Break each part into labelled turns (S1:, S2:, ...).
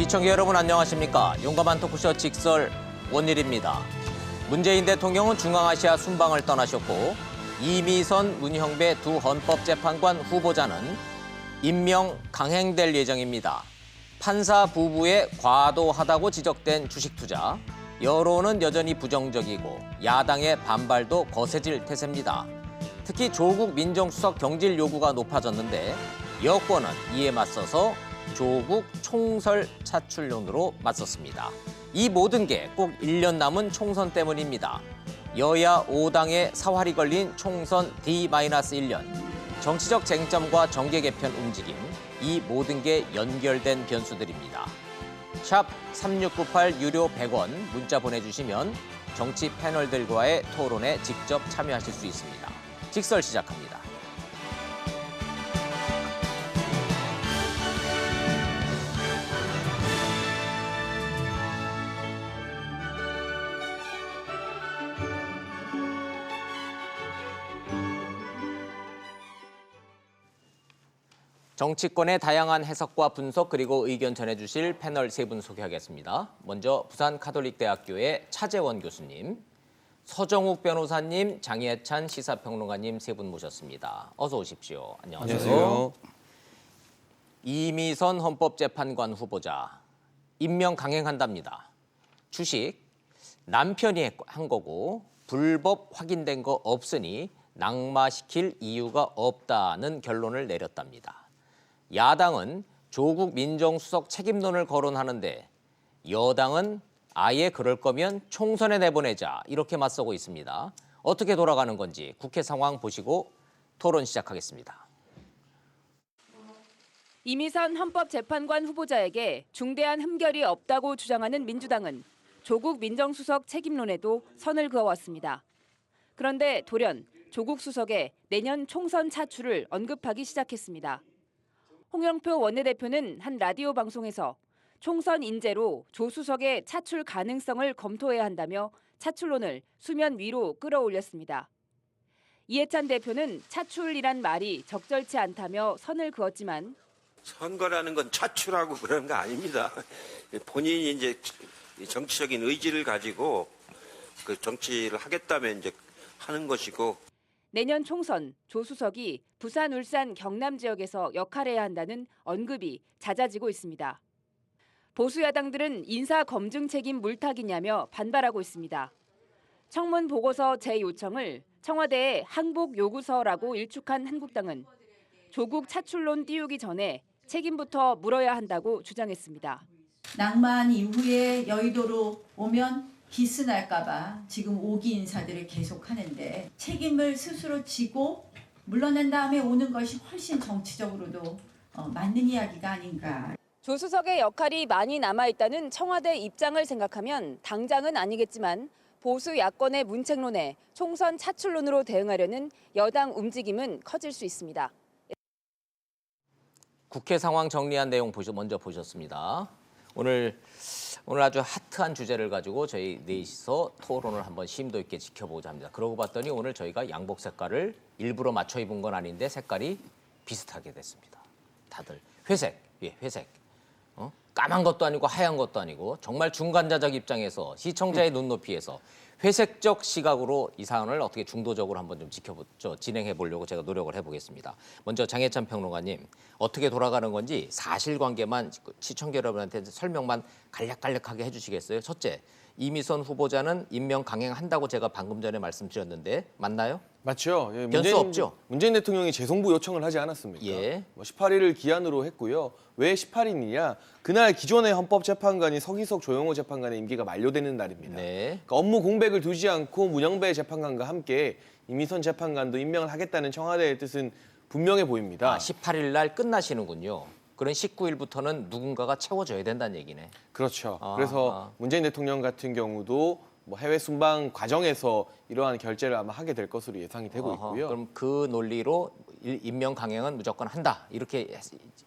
S1: 시청자 여러분 안녕하십니까? 용감한 토크쇼 직설 원일입니다. 문재인 대통령은 중앙아시아 순방을 떠나셨고 이미선, 문형배 두 헌법재판관 후보자는 임명 강행될 예정입니다. 판사 부부의 과도하다고 지적된 주식 투자, 여론은 여전히 부정적이고 야당의 반발도 거세질 태세입니다. 특히 조국 민정수석 경질 요구가 높아졌는데 여권은 이에 맞서서 조국 총설 차출론으로 맞섰습니다. 이 모든 게 꼭 1년 남은 총선 때문입니다. 여야 5당의 사활이 걸린 총선 D-1년. 정치적 쟁점과 정계 개편 움직임, 이 모든 게 연결된 변수들입니다. 샵 3698 유료 100원 문자 보내주시면 정치 패널들과의 토론에 직접 참여하실 수 있습니다. 직설 시작합니다. 정치권의 다양한 해석과 분석 그리고 의견 전해주실 패널 세 분 소개하겠습니다. 먼저 부산가톨릭대학교의 차재원 교수님, 서정욱 변호사님, 장예찬 시사평론가님 세 분 모셨습니다. 어서 오십시오. 안녕하세요. 이미선 헌법재판관 후보자, 임명 강행한답니다. 주식, 남편이 한 거고 불법 확인된 거 없으니 낙마시킬 이유가 없다는 결론을 내렸답니다. 야당은 조국 민정수석 책임론을 거론하는데 여당은 아예 그럴 거면 총선에 내보내자 이렇게 맞서고 있습니다. 어떻게 돌아가는 건지 국회 상황 보시고 토론 시작하겠습니다.
S2: 이미선 헌법재판관 후보자에게 중대한 흠결이 없다고 주장하는 민주당은 조국 민정수석 책임론에도 선을 그어왔습니다. 그런데 돌연 조국 수석의 내년 총선 차출을 언급하기 시작했습니다. 홍영표 원내대표는 한 라디오 방송에서 총선 인재로 조 수석의 차출 가능성을 검토해야 한다며 차출론을 수면 위로 끌어올렸습니다. 이해찬 대표는 차출이란 말이 적절치 않다며 선을 그었지만
S3: 선거라는 건 차출하고 그런 거 아닙니다. 본인이 이제 정치적인 의지를 가지고 그 정치를 하겠다면 이제 하는 것이고.
S2: 내년 총선 조 수석이 부산, 울산, 경남 지역에서 역할해야 한다는 언급이 잦아지고 있습니다. 보수 야당들은 인사 검증 책임 물타기냐며 반발하고 있습니다. 청문 보고서 재요청을 청와대의 항복 요구서라고 일축한 한국당은 조국 차출론 띄우기 전에 책임부터 물어야 한다고 주장했습니다.
S4: 낭만 이후에 여의도로 오면 기스날까 봐 지금 오기 인사들을 계속 하는데 책임을 스스로 지고 물러난 다음에 오는 것이 훨씬 정치적으로도 맞는 이야기가 아닌가.
S2: 조 수석의 역할이 많이 남아있다는 청와대 입장을 생각하면 당장은 아니겠지만 보수 야권의 문책론에 총선 차출론으로 대응하려는 여당 움직임은 커질 수 있습니다.
S1: 국회 상황 정리한 내용 먼저 보셨습니다. 오늘 아주 핫한 주제를 가지고 저희 넷이서 토론을 한번 심도 있게 지켜보자 합니다. 그러고 봤더니 오늘 저희가 양복 색깔을 일부러 맞춰 입은 건 아닌데 색깔이 비슷하게 됐습니다. 다들 회색, 회색. 까만 것도 아니고 하얀 것도 아니고 정말 중간자적 입장에서 시청자의 눈높이에서 회색적 시각으로 이 사안을 어떻게 중도적으로 한번 좀 진행해 보려고 제가 노력을 해보겠습니다. 먼저 장예찬 평론가님, 어떻게 돌아가는 건지 사실관계만 시청자 여러분한테 설명만 간략간략하게 해주시겠어요? 첫째, 이미선 후보자는 임명 강행한다고 제가 방금 전에 말씀드렸는데 맞나요?
S5: 맞죠. 예,
S1: 변수 없죠?
S5: 문재인 대통령이 재송부 요청을 하지 않았습니까?
S1: 예.
S5: 18일을 기한으로 했고요. 왜 18일이냐? 그날 기존의 헌법재판관이 서기석 조영호 재판관의 임기가 만료되는 날입니다.
S1: 네.
S5: 그러니까 업무 공백을 두지 않고 문형배 재판관과 함께 이미선 재판관도 임명을 하겠다는 청와대의 뜻은 분명해 보입니다.
S1: 18일 날 끝나시는군요. 그런 19일부터는 누군가가 채워줘야 된다는 얘기네.
S5: 그렇죠. 그래서 문재인 대통령 같은 경우도 뭐 해외 순방 과정에서 이러한 결재를 아마 하게 될 것으로 예상이 되고 있고요.
S1: 그럼 그 논리로 임명 강행은 무조건 한다. 이렇게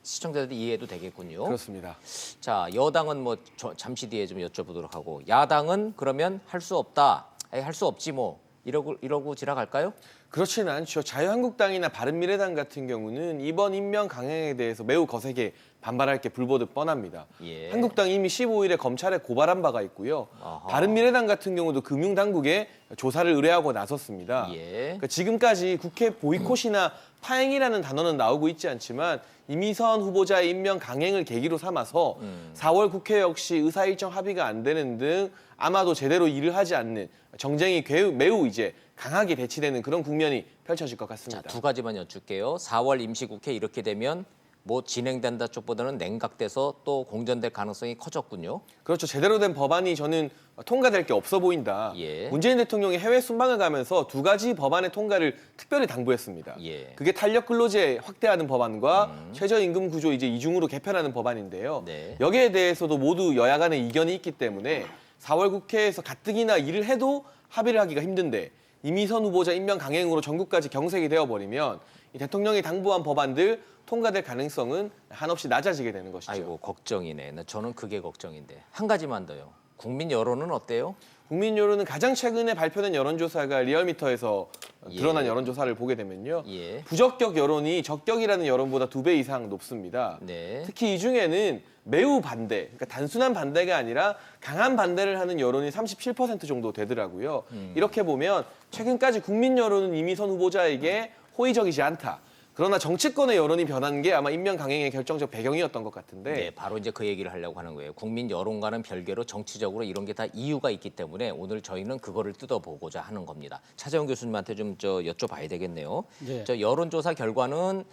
S1: 시청자들이 이해해도 되겠군요.
S5: 그렇습니다.
S1: 자, 여당은 뭐 잠시 뒤에 좀 여쭤보도록 하고 야당은 그러면 할 수 없다. 할 수 없지 뭐. 이러고 지나갈까요?
S5: 그렇지는 않죠. 자유한국당이나 바른미래당 같은 경우는 이번 임명 강행에 대해서 매우 거세게 반발할 게 불보듯 뻔합니다.
S1: 예.
S5: 한국당 이미 15일에 검찰에 고발한 바가 있고요.
S1: 아하.
S5: 바른미래당 같은 경우도 금융당국에 조사를 의뢰하고 나섰습니다.
S1: 예.
S5: 그러니까 지금까지 국회 보이콧이나 파행이라는 단어는 나오고 있지 않지만 이미선 후보자의 임명 강행을 계기로 삼아서 4월 국회 역시 의사일정 합의가 안 되는 등 아마도 제대로 일을 하지 않는 정쟁이 매우 이제 강하게 대치되는 그런 국면이 펼쳐질 것
S1: 자,
S5: 같습니다.
S1: 두 가지만 여쭙게요. 4월 임시국회 이렇게 되면 뭐 진행된다 쪽보다는 냉각돼서 또 공전될 가능성이 커졌군요.
S5: 그렇죠. 제대로 된 법안이 저는 통과될 게 없어 보인다.
S1: 예.
S5: 문재인 대통령이 해외 순방을 가면서 두 가지 법안의 통과를 특별히 당부했습니다.
S1: 예.
S5: 그게 탄력 근로제 확대하는 법안과 최저임금 구조 이제 이중으로 개편하는 법안인데요.
S1: 네.
S5: 여기에 대해서도 모두 여야 간의 이견이 있기 때문에 4월 국회에서 가뜩이나 일을 해도 합의를 하기가 힘든데 이미선 후보자 임명 강행으로 전국까지 경색이 되어버리면 이 대통령이 당부한 법안들 통과될 가능성은 한없이 낮아지게 되는 것이죠.
S1: 아이고 걱정이네. 저는 그게 걱정인데. 한 가지만 더요. 국민 여론은 어때요?
S5: 국민 여론은 가장 최근에 발표된 여론조사가 리얼미터에서 드러난
S1: 예.
S5: 여론조사를 보게 되면요.
S1: 예.
S5: 부적격 여론이 적격이라는 여론보다 2배 이상 높습니다.
S1: 네.
S5: 특히 이 중에는 매우 반대, 그러니까 단순한 반대가 아니라 강한 반대를 하는 여론이 37% 정도 되더라고요. 이렇게 보면 최근까지 국민 여론은 이미선 후보자에게 호의적이지 않다. 그러나 정치권의 여론이 변한 게 아마 임명 강행의 결정적 배경이었던 것 같은데
S1: 네, 바로 이제 그 얘기를 하려고 하는 거예요. 국민 여론과는 별개로 정치적으로 이런 게 다 이유가 있기 때문에 오늘 저희는 그거를 뜯어보고자 하는 겁니다. 차재원 교수님한테 좀 여쭤봐야 되겠네요.
S6: 네.
S1: 저 여론조사 결과는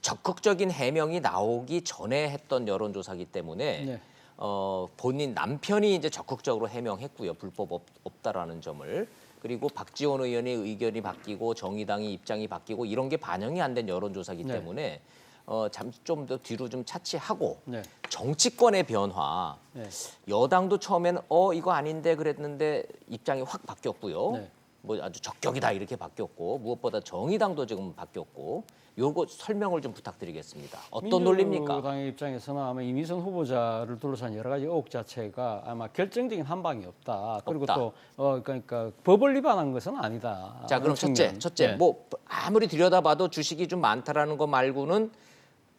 S1: 적극적인 해명이 나오기 전에 했던 여론조사이기 때문에
S6: 네.
S1: 본인 남편이 이제 적극적으로 해명했고요. 불법 없다라는 점을. 그리고 박지원 의원의 의견이 바뀌고 정의당이 입장이 바뀌고 이런 게 반영이 안 된 여론조사이기
S6: 네.
S1: 때문에 잠시 좀 더 뒤로 좀 차치하고
S6: 네.
S1: 정치권의 변화.
S6: 네.
S1: 여당도 처음에는 이거 아닌데 그랬는데 입장이 확 바뀌었고요.
S6: 네.
S1: 뭐 아주 적격이다 이렇게 바뀌었고 무엇보다 정의당도 지금 바뀌었고 요거 설명을 좀 부탁드리겠습니다. 어떤 논리입니까?
S6: 민주당의 입장에서는 아마 이미선 후보자를 둘러싼 여러 가지 의혹 자체가 아마 결정적인 한 방이 없다. 그리고
S1: 없다.
S6: 또 그러니까 법을 위반한 것은 아니다.
S1: 자 그럼 첫째
S6: 네.
S1: 뭐 아무리 들여다봐도 주식이 좀 많다라는 거 말고는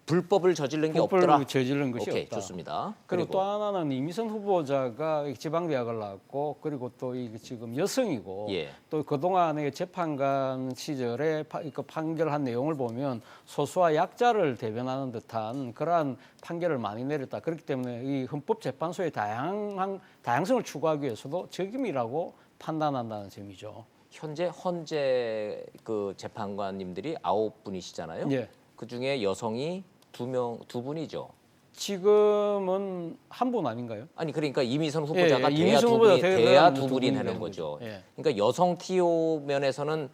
S1: 불법을 저지른 게
S6: 불법을
S1: 없더라.
S6: 저지른 것이
S1: 오케이
S6: 없다.
S1: 좋습니다.
S6: 그리고 또 하나는 이미선 후보자가 지방대학을 나왔고 그리고 또 지금 여성이고
S1: 예.
S6: 또 그동안의 재판관 시절에 그 판결한 내용을 보면 소수와 약자를 대변하는 듯한 그러한 판결을 많이 내렸다. 그렇기 때문에 이 헌법재판소의 다양성을 추구하기 위해서도 적임이라고 판단한다는 점이죠.
S1: 현재 그 재판관님들이 9분이시잖아요.
S6: 예.
S1: 그 중에 여성이 두 분이죠.
S6: 지금은 한 분 아닌가요?
S1: 아니 그러니까 이미선 후보자가
S6: 예,
S1: 돼야
S6: 이미선
S1: 두
S6: 후보자
S1: 분이
S6: 되면
S1: 돼야
S6: 두
S1: 두 분이
S6: 분이
S1: 되는
S6: 되는
S1: 거죠.
S6: 거죠. 예.
S1: 그러니까 여성 TO 면에서는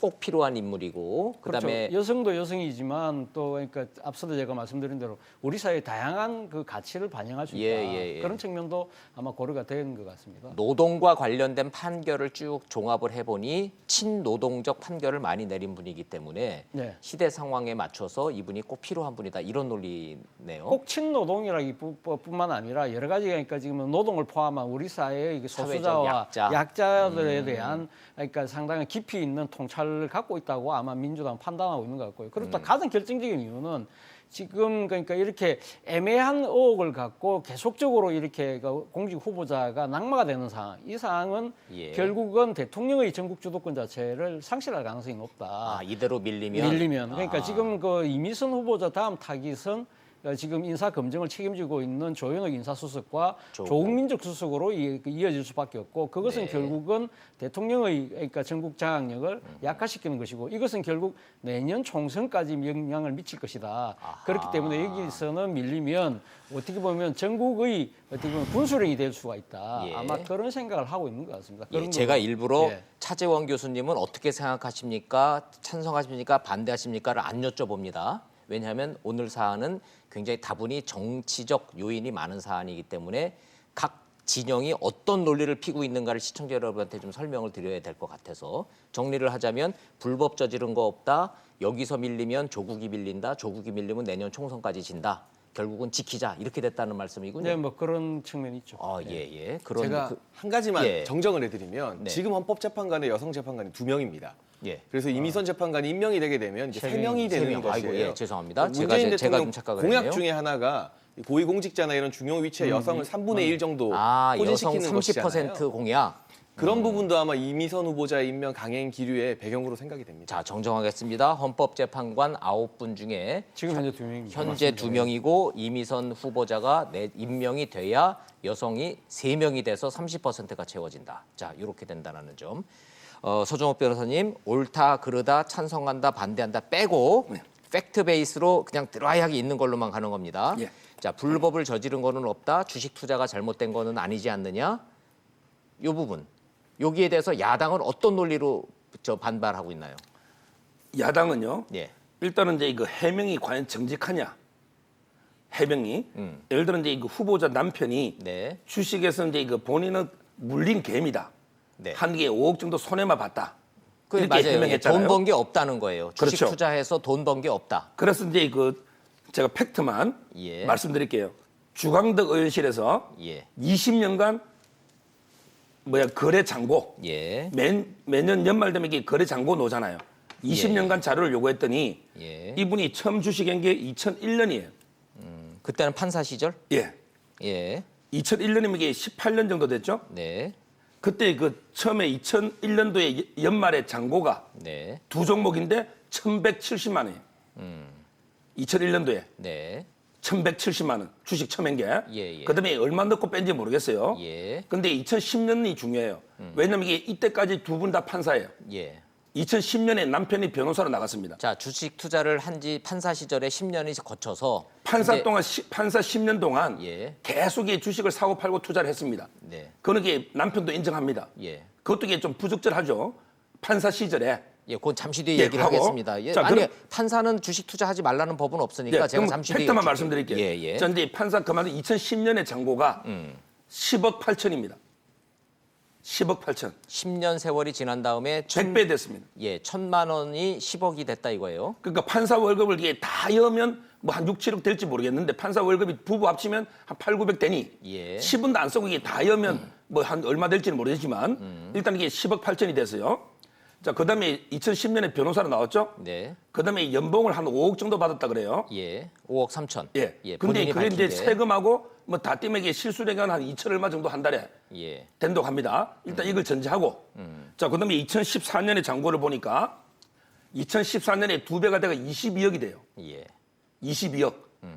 S1: 꼭 필요한 인물이고 그다음에
S6: 그렇죠. 여성도 여성이지만 또 그러니까 앞서도 제가 말씀드린 대로 우리 사회의 다양한 그 가치를 반영할 수 있다.
S1: 예.
S6: 그런 측면도 아마 고려가 되는 것 같습니다.
S1: 노동과 관련된 판결을 쭉 종합을 해보니 친노동적 판결을 많이 내린 분이기 때문에
S6: 네.
S1: 시대 상황에 맞춰서 이분이 꼭 필요한 분이다 이런 논리네요.
S6: 꼭 친노동이라기뿐만 아니라 여러 가지 그러니까 지금 노동을 포함한 우리 사회의 소수자와
S1: 사회적 약자.
S6: 약자들에 대한 그러니까 상당히 깊이 있는 통찰을 갖고 있다고 아마 민주당 판단하고 있는 것 같고요. 그리고 또 가장 결정적인 이유는 지금 그러니까 이렇게 애매한 의혹을 갖고 계속적으로 이렇게 공직 후보자가 낙마가 되는 상황. 이 상황은
S1: 예.
S6: 결국은 대통령의 전국 주도권 자체를 상실할 가능성이 높다.
S1: 이대로 밀리면
S6: 그러니까 지금 그 이미선 후보자 다음 타깃은 지금 인사 검증을 책임지고 있는 조현옥 인사수석과 조국 민정수석으로 이어질 수밖에 없고 그것은
S1: 네.
S6: 결국은 대통령의 그러니까 전국 장악력을 약화시키는 것이고 이것은 결국 내년 총선까지 영향을 미칠 것이다.
S1: 아하.
S6: 그렇기 때문에 여기서는 밀리면 어떻게 보면 전국의 어떻게 보면 분수령이 될 수가 있다.
S1: 예.
S6: 아마 그런 생각을 하고 있는 것 같습니다.
S1: 예,
S6: 그런
S1: 제가
S6: 거고.
S1: 일부러
S6: 예.
S1: 차재원 교수님은 어떻게 생각하십니까? 찬성하십니까? 반대하십니까?를 안 여쭤봅니다. 왜냐하면 오늘 사안은 굉장히 다분히 정치적 요인이 많은 사안이기 때문에 각 진영이 어떤 논리를 피고 있는가를 시청자 여러분한테 좀 설명을 드려야 될 것 같아서 정리를 하자면 불법 저지른 거 없다. 여기서 밀리면 조국이 밀린다. 조국이 밀리면 내년 총선까지 진다. 결국은 지키자 이렇게 됐다는 말씀이군요.
S6: 네, 뭐 그런 측면이 있죠.
S1: 예. 그런
S5: 제가 한 가지만
S1: 예.
S5: 정정을 해드리면
S1: 네.
S5: 지금 헌법재판관에 여성 재판관이 2명입니다.
S1: 예.
S5: 그래서 이미선 재판관이 임명이 되게 되면 이제 3명이 되는
S1: 명.
S5: 것이에요.
S1: 아이고, 예, 죄송합니다.
S5: 문재인
S1: 제가
S5: 대통령
S1: 좀 착각을
S5: 공약
S1: 했네요.
S5: 중에 하나가 이 고위공직자나 이런 중요 위치에 여성을 3분의 1 정도
S1: 여성
S5: 포진시키는
S1: 30%
S5: 것이잖아요.
S1: 공약.
S5: 그런 부분도 아마 이미선 후보자의 임명 강행 기류의 배경으로 생각이 됩니다.
S1: 자, 정정하겠습니다. 헌법재판관 9분 중에
S6: 지금 현재 2명입니다.
S1: 현재 2명이고 이미선 후보자가 임명이 돼야 여성이 3명이 돼서 30%가 채워진다. 자, 이렇게 된다는 점. 서정욱 변호사님, 옳다, 그르다, 찬성한다, 반대한다 빼고 팩트 베이스로 그냥 드라이하게 있는 걸로만 가는 겁니다.
S7: 예.
S1: 자, 불법을 저지른 거는 없다. 주식 투자가 잘못된 거는 아니지 않느냐. 이 부분. 여기에 대해서 야당은 어떤 논리로 반발하고 있나요?
S7: 야당은요.
S1: 예.
S7: 일단은 이제 이거 해명이 과연 정직하냐? 해명이 예를 들어 이제 이거 후보자 남편이
S1: 네.
S7: 주식에서 이제 이거 본인은 물린 개입니다.
S1: 네.
S7: 한 개 5억 정도 손해만 봤다.
S1: 그
S7: 이렇게
S1: 맞아요.
S7: 해명했잖아요.
S1: 돈 번 게 없다는 거예요. 주식
S7: 그렇죠.
S1: 투자해서 돈 번 게 없다.
S7: 그래서 이제 그 제가 팩트만
S1: 예.
S7: 말씀드릴게요. 주광덕 의원실에서
S1: 예.
S7: 20년간 거래 잔고
S1: 예.
S7: 매년 연말 되면 이게 거래 잔고 놓잖아요. 20년간 자료를 요구했더니
S1: 예.
S7: 이분이 처음 주식한 게 2001년이에요.
S1: 그때는 판사 시절?
S7: 예.
S1: 예.
S7: 2001년이면 이게 18년 정도 됐죠?
S1: 네.
S7: 그때 그 처음에 2001년도에 연말에 잔고가
S1: 네.
S7: 두 종목인데 1,170만 원이에요. 2001년도에
S1: 네.
S7: 1,170만 원 주식 처음 한 게.
S1: 예.
S7: 그다음에 얼마 넣고 뺀지 모르겠어요.
S1: 예.
S7: 근데 2010년이 중요해요. 왜냐면 이게 이때까지 두 분 다 판사예요.
S1: 예.
S7: 2010년에 남편이 변호사로 나갔습니다.
S1: 자, 주식 투자를 한지 판사 시절에 10년이 거쳐서
S7: 판사
S1: 이제-
S7: 동안 판사 10년 동안
S1: 예.
S7: 계속 이 주식을 사고 팔고 투자를 했습니다.
S1: 네.
S7: 그건 게 남편도 인정합니다.
S1: 예.
S7: 그것도 이게 좀 부적절하죠. 판사 시절에.
S1: 예, 그건 잠시 뒤에
S7: 예,
S1: 얘기를
S7: 하고.
S1: 하겠습니다. 예,
S7: 자,
S1: 아니,
S7: 그럼-
S1: 판사는 주식 투자하지 말라는 법은 없으니까 제가
S7: 그럼
S1: 잠시 뒤에
S7: 팩트만
S1: 여쭤볼게요.
S7: 말씀드릴게요.
S1: 예.
S7: 전 이제 판사 그만둔 2010년에 잔고가 10억 8천입니다. 10억 8천.
S1: 10년 세월이 지난 다음에
S7: 100배 됐습니다.
S1: 예, 1,000만 원이 10억이 됐다 이거예요.
S7: 그러니까 판사 월급을 이게 다 여면 뭐 한 6, 7억 될지 모르겠는데 판사 월급이 부부 합치면 한 8, 900 되니
S1: 예.
S7: 10원도 안 쓰고 이게 다 여면 뭐 한 얼마 될지는 모르겠지만 일단 이게 10억 8천이 됐어요. 자, 그다음에 2010년에 변호사로 나왔죠.
S1: 네.
S7: 그다음에 연봉을 한 5억 정도 받았다 그래요.
S1: 예. 5억 3천.
S7: 예. 근데
S1: 본인이
S7: 그게 이제
S1: 밝힌 게.
S7: 세금하고 뭐 다 띠매기 실수령은 한 2천 얼마 정도 한 달에
S1: 예.
S7: 된다고 합니다. 일단 이걸 전제하고. 자, 그다음에 2014년에 잔고를 보니까 2014년에 두 배가 돼가 22억이 돼요.
S1: 예.
S7: 22억.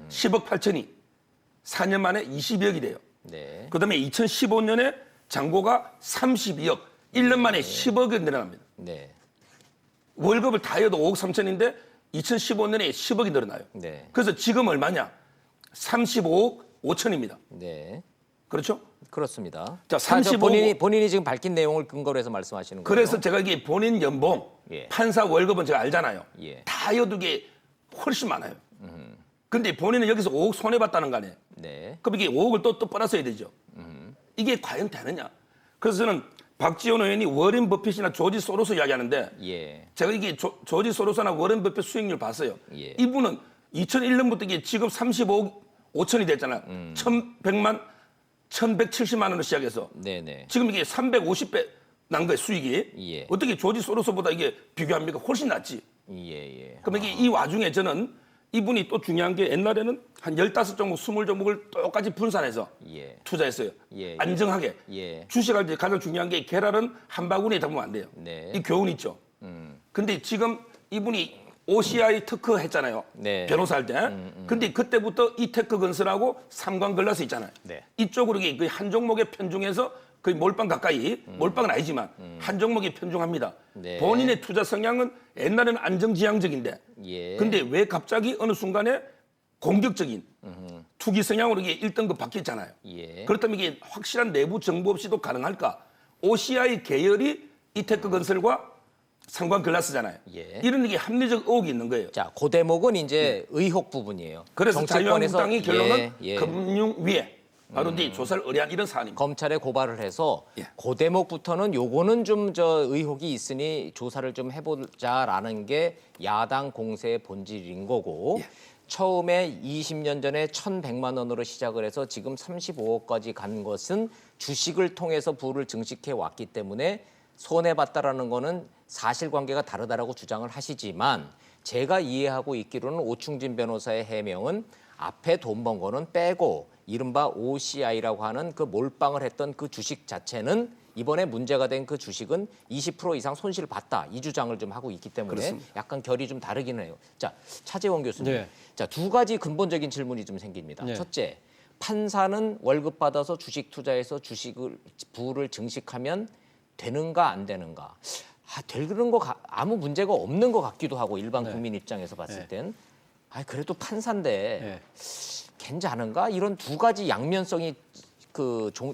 S7: 10억 8천이 4년 만에 22억이 돼요.
S1: 네.
S7: 그다음에 2015년에 잔고가 32억. 1년 만에 10억이 늘어납니다.
S1: 네.
S7: 월급을 다 해도 5억 3천인데 2015년에 10억이 늘어나요.
S1: 네.
S7: 그래서 지금 얼마냐? 35억 5천입니다.
S1: 네.
S7: 그렇죠?
S1: 그렇습니다.
S7: 자,
S1: 저
S7: 35억
S1: 본인이 지금 밝힌 내용을 근거로 해서 말씀하시는 거예요.
S7: 그래서 제가 이게 본인 연봉,
S1: 예.
S7: 판사 월급은 제가 알잖아요.
S1: 예.
S7: 다 해도 이게 훨씬 많아요. 근데 본인은 여기서 5억 손해봤다는 거 아니에요.
S1: 네.
S7: 그럼 이게 5억을 또 빨아서야 되죠. 이게 과연 되느냐? 그래서 저는 박지원 의원이 워렌 버핏이나 조지 소로스 이야기하는데
S1: 예.
S7: 제가 이게 조지 소로스나 워렌 버핏 수익률 봤어요.
S1: 예.
S7: 이분은 2001년부터 이게 지금 35억 5천이 됐잖아요. 1170만 원을 시작해서
S1: 네네.
S7: 지금 이게 350배 난 거예요, 수익이.
S1: 예.
S7: 어떻게 조지 소로스보다 이게 비교합니까? 훨씬 낫지.
S1: 예.
S7: 그럼 이게 이 와중에 저는 이분이 또 중요한 게 옛날에는 한 15종목, 20종목을 똑같이 분산해서
S1: 예.
S7: 투자했어요.
S1: 예.
S7: 안정하게.
S1: 예.
S7: 주식할 때 가장 중요한 게 계란은 한 바구니에 담으면 안 돼요.
S1: 네.
S7: 이 교훈 있죠. 근데 지금 이분이 OCI 특허 했잖아요.
S1: 네.
S7: 변호사 할 때. 근데 그때부터 이 테크 건설하고 삼광 글라스 있잖아요.
S1: 네.
S7: 이쪽으로 이게 거의 한 종목에 편중해서 거의 몰빵 가까이, 몰빵은 아니지만 한 종목에 편중합니다.
S1: 네.
S7: 본인의 투자 성향은 옛날에는 안정지향적인데
S1: 예.
S7: 근데 왜 갑자기 어느 순간에 공격적인 투기 성향으로 이게 1등급 바뀌었잖아요.
S1: 예.
S7: 그렇다면 이게 확실한 내부 정보 없이도 가능할까? OCI 계열이 이테크 건설과 상관 글라스잖아요.
S1: 예.
S7: 이런 게 합리적 의혹이 있는 거예요.
S1: 자, 그 대목은 이제 의혹 부분이에요.
S7: 그래서 자유한국당이 결론은
S1: 예.
S7: 금융위에 바로 이제 조사를 의뢰한 이런 사안입니다.
S1: 검찰에 고발을 해서
S7: 예.
S1: 그 대목부터는 요거는 좀 저 의혹이 있으니 조사를 좀 해보자라는 게 야당 공세의 본질인 거고
S7: 예.
S1: 처음에 20년 전에 1,100만 원으로 시작을 해서 지금 35억까지 간 것은 주식을 통해서 부를 증식해 왔기 때문에 손해봤다라는 거는 사실관계가 다르다라고 주장을 하시지만 제가 이해하고 있기로는 오충진 변호사의 해명은 앞에 돈 번 거는 빼고 이른바 OCI라고 하는 그 몰빵을 했던 그 주식 자체는 이번에 문제가 된 그 주식은 20% 이상 손실을 봤다. 이 주장을 좀 하고 있기 때문에
S7: 그렇습니다.
S1: 약간 결이 좀 다르긴 해요. 자, 차재원 교수님.
S6: 네.
S1: 자, 두 가지 근본적인 질문이 좀 생깁니다.
S6: 네.
S1: 첫째, 판사는 월급 받아서 주식 투자해서 주식을 부를 증식하면 되는가 안 되는가? 되는 거 아무 문제가 없는 것 같기도 하고 일반 국민 입장에서 봤을 땐 그래도 판사인데 괜찮은가? 이런 두 가지 양면성이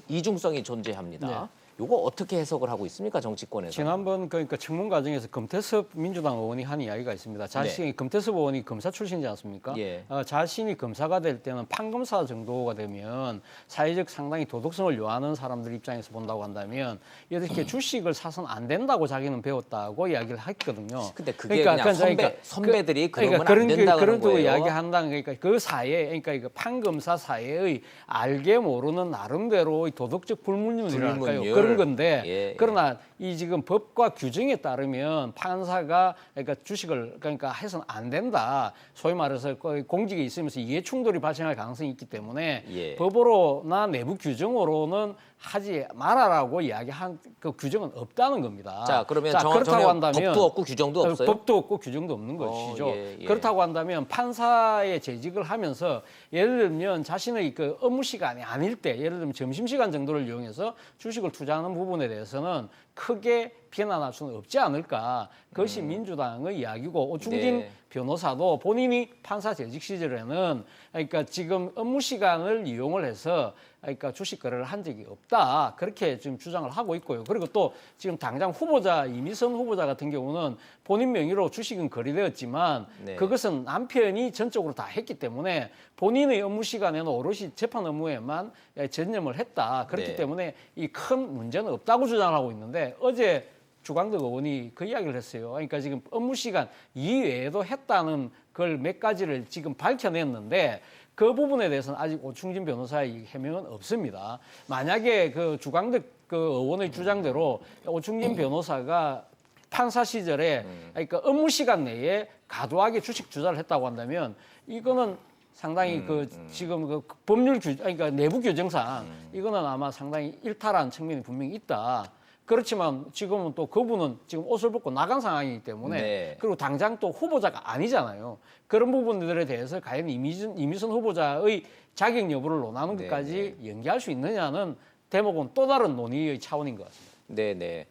S1: 이중성이 존재합니다. 요거 어떻게 해석을 하고 있습니까, 정치권에서?
S6: 지난번 그러니까 청문 과정에서 금태섭 민주당 의원이 한 이야기가 있습니다. 자신이 금태섭 의원이 검사 출신이지 않습니까?
S1: 예.
S6: 자신이 검사가 될 때는 판검사 정도가 되면 사회적 상당히 도덕성을 요하는 사람들 입장에서 본다고 한다면 이렇게 주식을 사서는 안 된다고 자기는 배웠다고 이야기를 했거든요.
S1: 근데 그게 그냥 선배들이 그러면 안 된다는
S6: 그런
S1: 거예요.
S6: 이야기한다는 그러니까 그 사회, 그러니까 이거 판검사 사회의 알게 모르는 나름대로의 도덕적 불문율이랄까요.
S1: 불문율.
S6: 그런 건데
S1: 예.
S6: 그러나 이 지금 법과 규정에 따르면 판사가 그러니까 주식을 그러니까 해서는 안 된다. 소위 말해서 공직에 있으면서 이해 충돌이 발생할 가능성이 있기 때문에
S1: 예.
S6: 법으로나 내부 규정으로는 하지 말아라고 이야기한 그 규정은 없다는 겁니다.
S1: 자, 그러면
S6: 그렇다고 한다면
S1: 법도 없고 규정도 없어요?
S6: 법도 없고 규정도 없는 것이죠.
S1: 예.
S6: 그렇다고 한다면 판사의 재직을 하면서 예를 들면 자신의 그 업무 시간이 아닐 때, 예를 들면 점심 시간 정도를 이용해서 주식을 투자하는 부분에 대해서는 크게 비난할 수는 없지 않을까. 그것이 민주당의 이야기고 오충진
S1: 네.
S6: 변호사도 본인이 판사 재직 시절에는 그러니까 지금 업무 시간을 이용을 해서 그러니까 주식 거래를 한 적이 없다. 그렇게 지금 주장을 하고 있고요. 그리고 또 지금 당장 후보자 이미선 후보자 같은 경우는 본인 명의로 주식은 거래되었지만
S1: 네.
S6: 그것은 남편이 전적으로 다 했기 때문에 본인의 업무 시간에는 오롯이 재판 업무에만 전념을 했다. 그렇기
S1: 네.
S6: 때문에 이 큰 문제는 없다고 주장을 하고 있는데 어제 주광덕 의원이 그 이야기를 했어요. 그러니까 지금 업무 시간 이외에도 했다는 걸 몇 가지를 지금 밝혀냈는데 그 부분에 대해서는 아직 오충진 변호사의 해명은 없습니다. 만약에 그 주광덕 그 의원의 주장대로 오충진 변호사가 판사 시절에 그러니까 업무 시간 내에 과도하게 주식 투자를 했다고 한다면 이거는 상당히 지금 그 법률 그러니까 내부 규정상 이거는 아마 상당히 일탈한 측면이 분명히 있다. 그렇지만 지금은 또 그분은 지금 옷을 벗고 나간 상황이기 때문에
S1: 네.
S6: 그리고 당장 또 후보자가 아니잖아요. 그런 부분들에 대해서 과연 이미선 후보자의 자격 여부를 논하는
S1: 네.
S6: 것까지 연기할 수 있느냐는 대목은 또 다른 논의의 차원인 것 같습니다.
S1: 네네.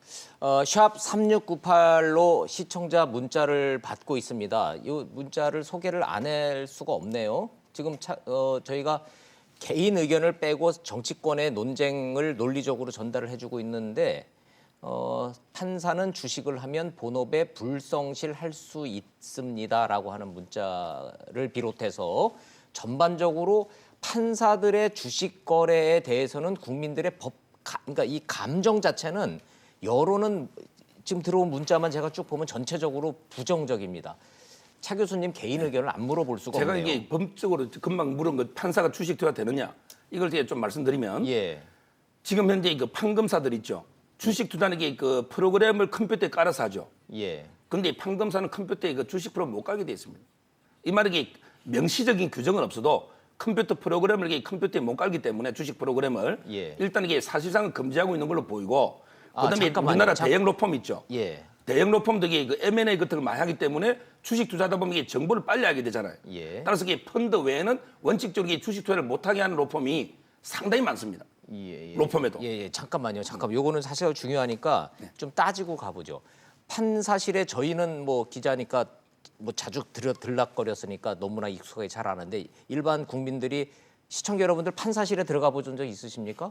S1: 샵 3698로 시청자 문자를 받고 있습니다. 이 문자를 소개를 안 할 수가 없네요. 지금 저희가 개인 의견을 빼고 정치권의 논쟁을 논리적으로 전달을 해주고 있는데 판사는 주식을 하면 본업에 불성실할 수 있습니다라고 하는 문자를 비롯해서 전반적으로 판사들의 주식 거래에 대해서는 국민들의 그러니까 이 감정 자체는 여론은 지금 들어온 문자만 제가 쭉 보면 전체적으로 부정적입니다. 차 교수님 개인 의견을 안 물어볼 수가
S7: 제가
S1: 없네요.
S7: 이게 법적으로 금방 물은 거 판사가 주식 투자 되느냐 이걸 제가 좀 말씀드리면
S1: 예.
S7: 지금 현재 그 판검사들 있죠. 주식 투자는 게 그 프로그램을 컴퓨터에 깔아서 하죠.
S1: 예.
S7: 근데 판검사는 컴퓨터에 그 주식 프로그램 못 깔게 돼 있습니다. 이 말은 이게 명시적인 규정은 없어도 컴퓨터 프로그램을 이게 컴퓨터에 못 깔기 때문에 주식 프로그램을
S1: 예.
S7: 일단 이게 사실상은 금지하고 있는 걸로 보이고 그다음에
S1: 잠깐만요.
S7: 우리나라 대형 로펌 있죠.
S1: 예.
S7: 대형 로펌들이 그 M&A 같은 걸 많이 하기 때문에 주식 투자하다 보면 이게 정보를 빨리 알게 되잖아요.
S1: 예.
S7: 따라서 이게 펀드 외에는 원칙적으로 이 주식 투자를 못하게 하는 로펌이 상당히 많습니다.
S1: 예.
S7: 로펌에도.
S1: 예. 잠깐만요. 요거는 사실 중요하니까 좀 따지고 가보죠. 판사실에 저희는 뭐 기자니까 뭐 자주 들락거렸으니까 너무나 익숙하게 잘 아는데 일반 국민들이 시청자 여러분들 판사실에 들어가 보신 적 있으십니까?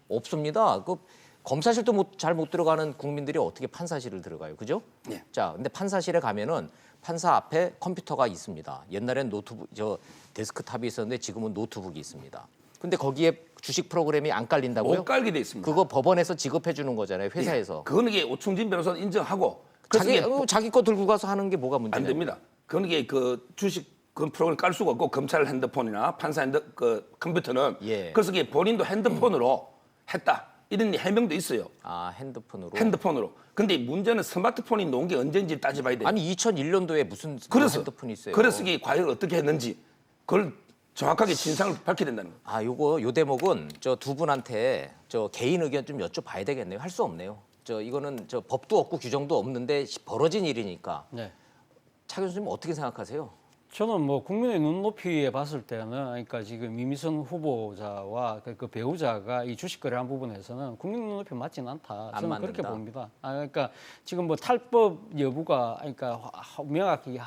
S1: 없습니다. 그 검사실도 잘 못 들어가는 국민들이 어떻게 판사실을 들어가요, 그죠?
S7: 네.
S1: 자, 근데 판사실에 가면은 판사 앞에 컴퓨터가 있습니다. 옛날엔 데스크탑이 있었는데 지금은 노트북이 있습니다. 근데 거기에 주식 프로그램이 안 깔린다고요?
S7: 못 깔게 돼 있습니다.
S1: 그거 법원에서 지급해 주는 거잖아요, 회사에서.
S7: 그거는 이게 오충진 변호사는 인정하고 그래서 이게
S1: 자기 거 들고 가서 하는 게 뭐가 문제냐?
S7: 안 됩니다. 그건 이게 그 주식 그 프로그램 깔 수가 없고 검찰 핸드폰이나 판사 그 컴퓨터는
S1: 예.
S7: 그래서 그게 본인도 핸드폰으로 했다 이런 해명도 있어요.
S1: 아, 핸드폰으로.
S7: 핸드폰으로. 근데 문제는 스마트폰이 놓은 게 언제인지 따져봐야 돼요.
S1: 아니 2001년도에 무슨
S7: 그래서
S1: 핸드폰이 있어요?
S7: 그래서 이게 과연 어떻게 했는지 그걸 정확하게 진상을 밝혀야 된다는 거예요.
S1: 아, 요 대목은 저 두 분한테 저 개인 의견 좀 여쭤봐야 되겠네요. 할 수 없네요. 저 이거는 저 법도 없고 규정도 없는데 벌어진 일이니까.
S6: 네.
S1: 차 교수님 어떻게 생각하세요?
S6: 저는 뭐 국민의 눈높이에 봤을 때는 그러니까 지금 이미선 후보자와 그 배우자가 이 주식 거래한 부분에서는 국민 눈높이 맞지는 않다.
S1: 안
S6: 저는 그렇게
S1: 맞는다.
S6: 봅니다. 그러니까 지금 뭐 탈법 여부가 그러니까 명확히